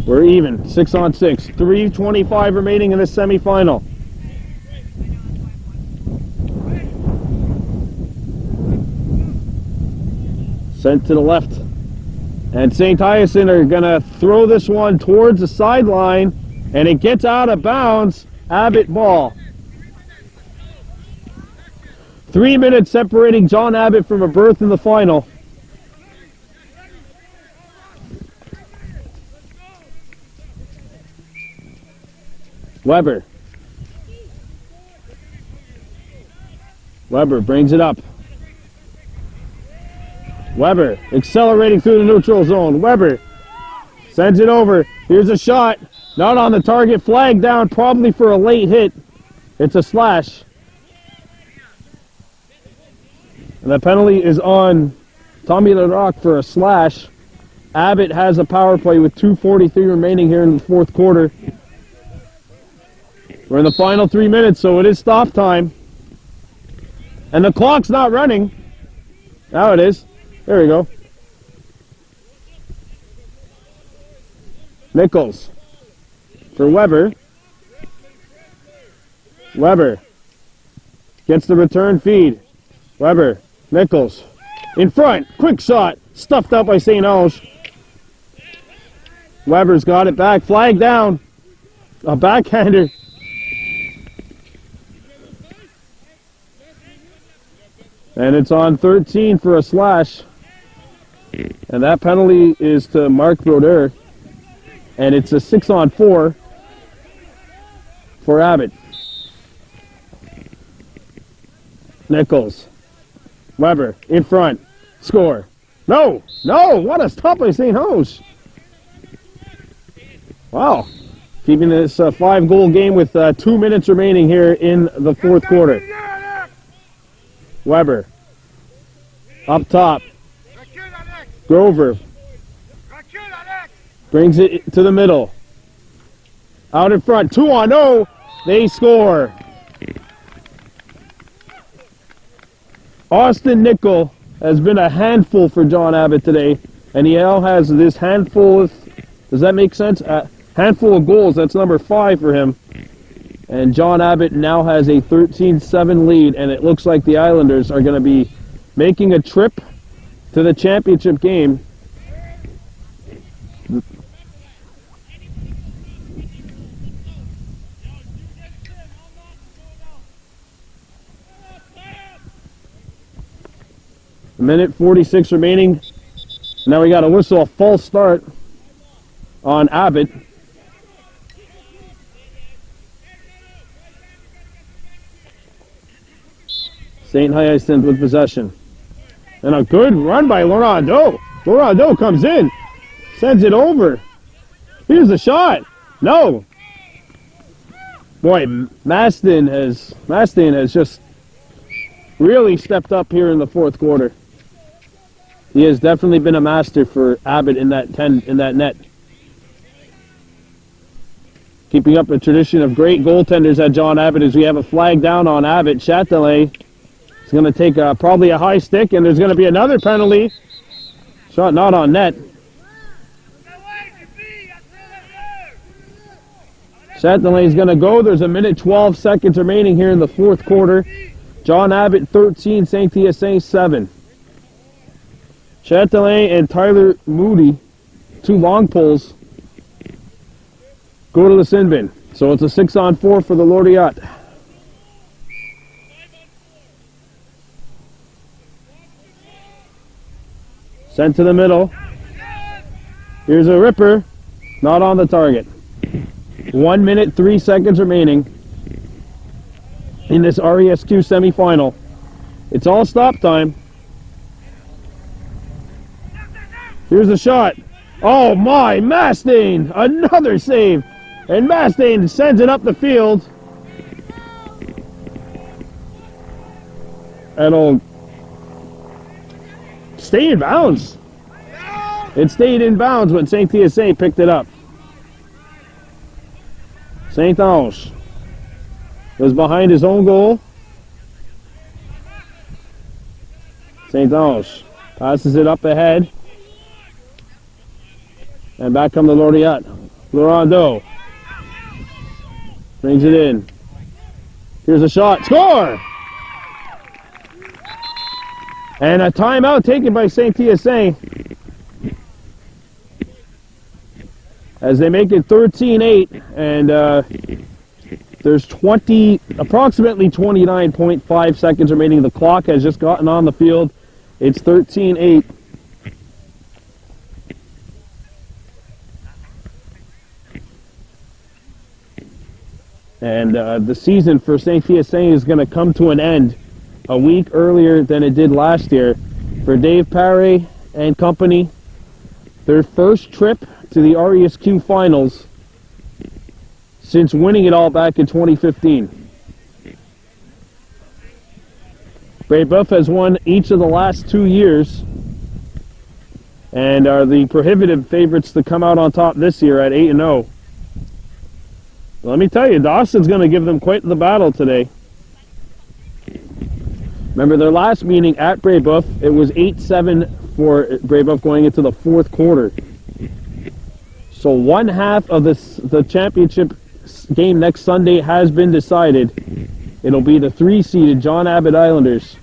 We're even, 6 on 6. 3:25 remaining in this semifinal. Sent to the left. And Saint-Hyacinthe are going to throw this one towards the sideline, and it gets out of bounds. Abbott ball. 3 minutes separating John-Abbott from a berth in the final. Weber. Weber brings it up. Weber accelerating through the neutral zone. Weber sends it over. Here's a shot. Not on the target. Flag down, probably for a late hit. It's a slash. And the penalty is on Tommy Larocque for a slash. Abbott has a power play with 2:43 remaining here in the fourth quarter. We're in the final 3 minutes, so it is stop time. And the clock's not running. Now it is. There we go. Nichols for Weber. Weber gets the return feed. Weber, Nichols in front. Quick shot. Stuffed out by St. Ange. Weber's got it back. Flag down. A backhander. And it's on 13 for a slash. And that penalty is to Mark Brodeur. And it's a 6-on-4 for Abbott. Nichols. Weber in front. Score. No! No! What a stop by St. Ange. Wow. Keeping this 5-goal game with 2 minutes remaining here in the fourth quarter. Weber. Up top. Grover. Brings it to the middle. Out in front. 2-on-0. They score. Austin Nickel has been a handful for John-Abbott today. And he now has this handful of, does that make sense? Handful of goals. That's number 5 for him. And John-Abbott now has a 13-7 lead. And it looks like the Islanders are going to be making a trip to the championship game. A minute 46 remaining. Now we got to whistle a false start on Abbott. Saint-Hyacinthe with possession. And a good run by Laurando. Laurando comes in. Sends it over. Here's the shot. No. Boy, Mastin has just really stepped up here in the fourth quarter. He has definitely been a master for Abbott in that net. Keeping up a tradition of great goaltenders at John-Abbott as we have a flag down on Abbott. Chatelet is going to take probably a high stick, and there's going to be another penalty. Shot not on net. Chatelet is going to go. There's a minute 12 seconds remaining here in the fourth quarter. John-Abbott 13, Saint-Hyacinthe 7. Chatelet and Tyler Moody, 2 long pulls, go to the sin bin. So it's a 6-on-4 for the Laureate. Sent to the middle. Here's a ripper. Not on the target. 1 minute, 3 seconds remaining in this RESQ semifinal. It's all stop time. Here's a shot. Oh my, Mastain! Another save. And Mastain sends it up the field. It'll stay in bounds. It stayed in bounds when Saint-Hyacinthe picked it up. St. Ange was behind his own goal. St. Ange passes it up ahead. And back come the Laureate. Laurando brings it in. Here's a shot. Score! And a timeout taken by Saint-Hyacinthe as they make it 13-8, and there's approximately 29.5 seconds remaining. The clock has just gotten on the field. It's 13-8. And the season for Saint-Hyacinthe is going to come to an end a week earlier than it did last year. For Dave Paré and company, their first trip to the RESQ finals since winning it all back in 2015. Brébeuf has won each of the last 2 years and are the prohibitive favorites to come out on top this year at 8-0. Let me tell you, Dawson's going to give them quite the battle today. Remember their last meeting at Brebeuf, it was 8-7 for Brebeuf going into the fourth quarter. So one half of the championship game next Sunday has been decided. It'll be the 3-seeded John-Abbott Islanders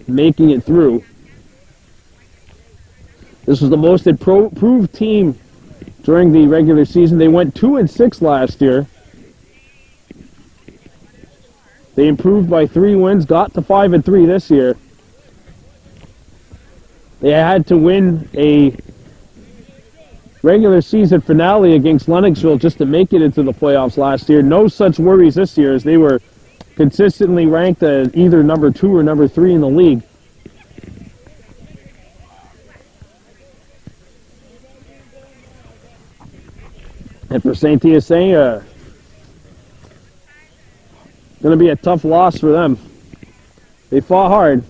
making it through. This was the most improved team during the regular season. They went 2-6 last year. They improved by 3 wins, got to 5-3 this year. They had to win a regular season finale against Lennoxville just to make it into the playoffs last year. No such worries this year, as they were consistently ranked at either number 2 or number 3 in the league. And for Saint-Hyacinthe, going to be a tough loss for them. They fought hard,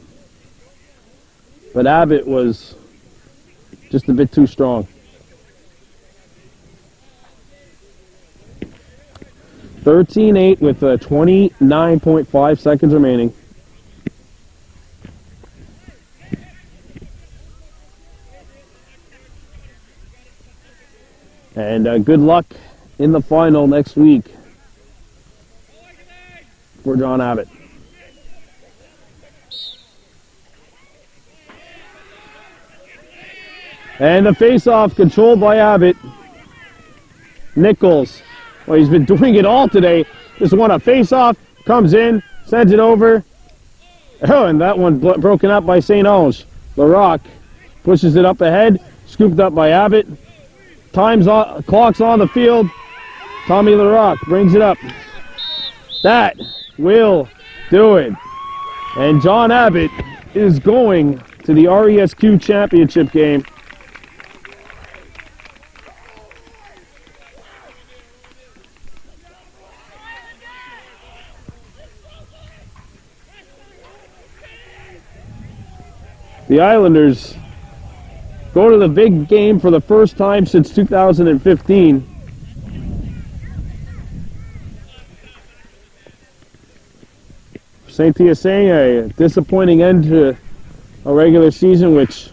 but Abbott was just a bit too strong. 13-8 with 29.5 seconds remaining. And good luck in the final next week for John-Abbott. And the face-off controlled by Abbott. Nichols. Well, he's been doing it all today. Just won a face-off, comes in, sends it over. Oh, and that one broken up by St. Ange. LaRock pushes it up ahead, scooped up by Abbott. Clock's on the field. Tommy LaRock brings it up. That will do it. And John-Abbott is going to the RESQ championship game. The Islanders go to the big game for the first time since 2015. Saint-Hyacinthe, a disappointing end to a regular season, which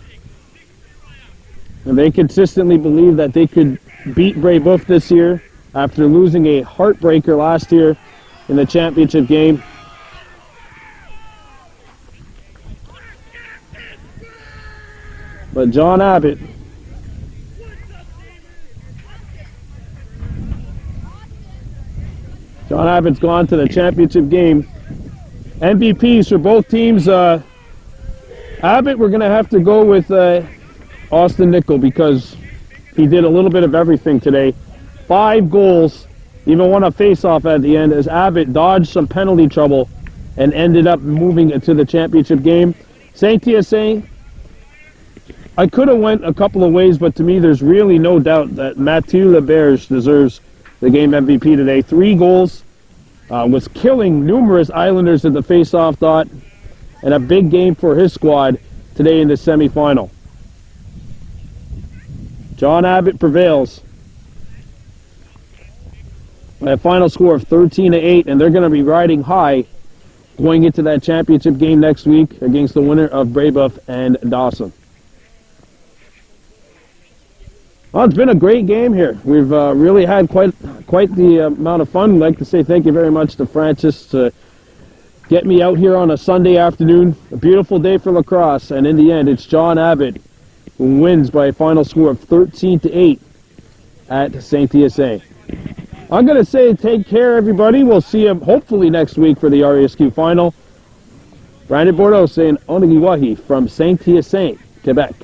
they consistently believe that they could beat Brebeuf this year after losing a heartbreaker last year in the championship game. But John-Abbott John-Abbott's gone to the championship game. MVPs for both teams. Abbott, we're going to have to go with Austin Nickel because he did a little bit of everything today. 5 goals, even won a face-off at the end as Abbott dodged some penalty trouble and ended up moving to the championship game. Saint-Hyacinthe, I could have went a couple of ways, but to me there's really no doubt that Mathieu Leberge deserves the game MVP today. 3 goals, was killing numerous Islanders at the face-off dot, and a big game for his squad today in the semifinal. John-Abbott prevails by a final score of 13-8, and they're going to be riding high going into that championship game next week against the winner of Brebeuf and Dawson. Well, it's been a great game here. We've really had quite the amount of fun. I'd like to say thank you very much to Francis to get me out here on a Sunday afternoon. A beautiful day for lacrosse, and in the end, it's John-Abbott who wins by a final score of 13-8 at Saint-Hyacinthe. I'm going to say take care, everybody. We'll see you hopefully next week for the RESQ final. Brandon Bordeaux saying Onigiwahi from Saint-Hyacinthe, Quebec.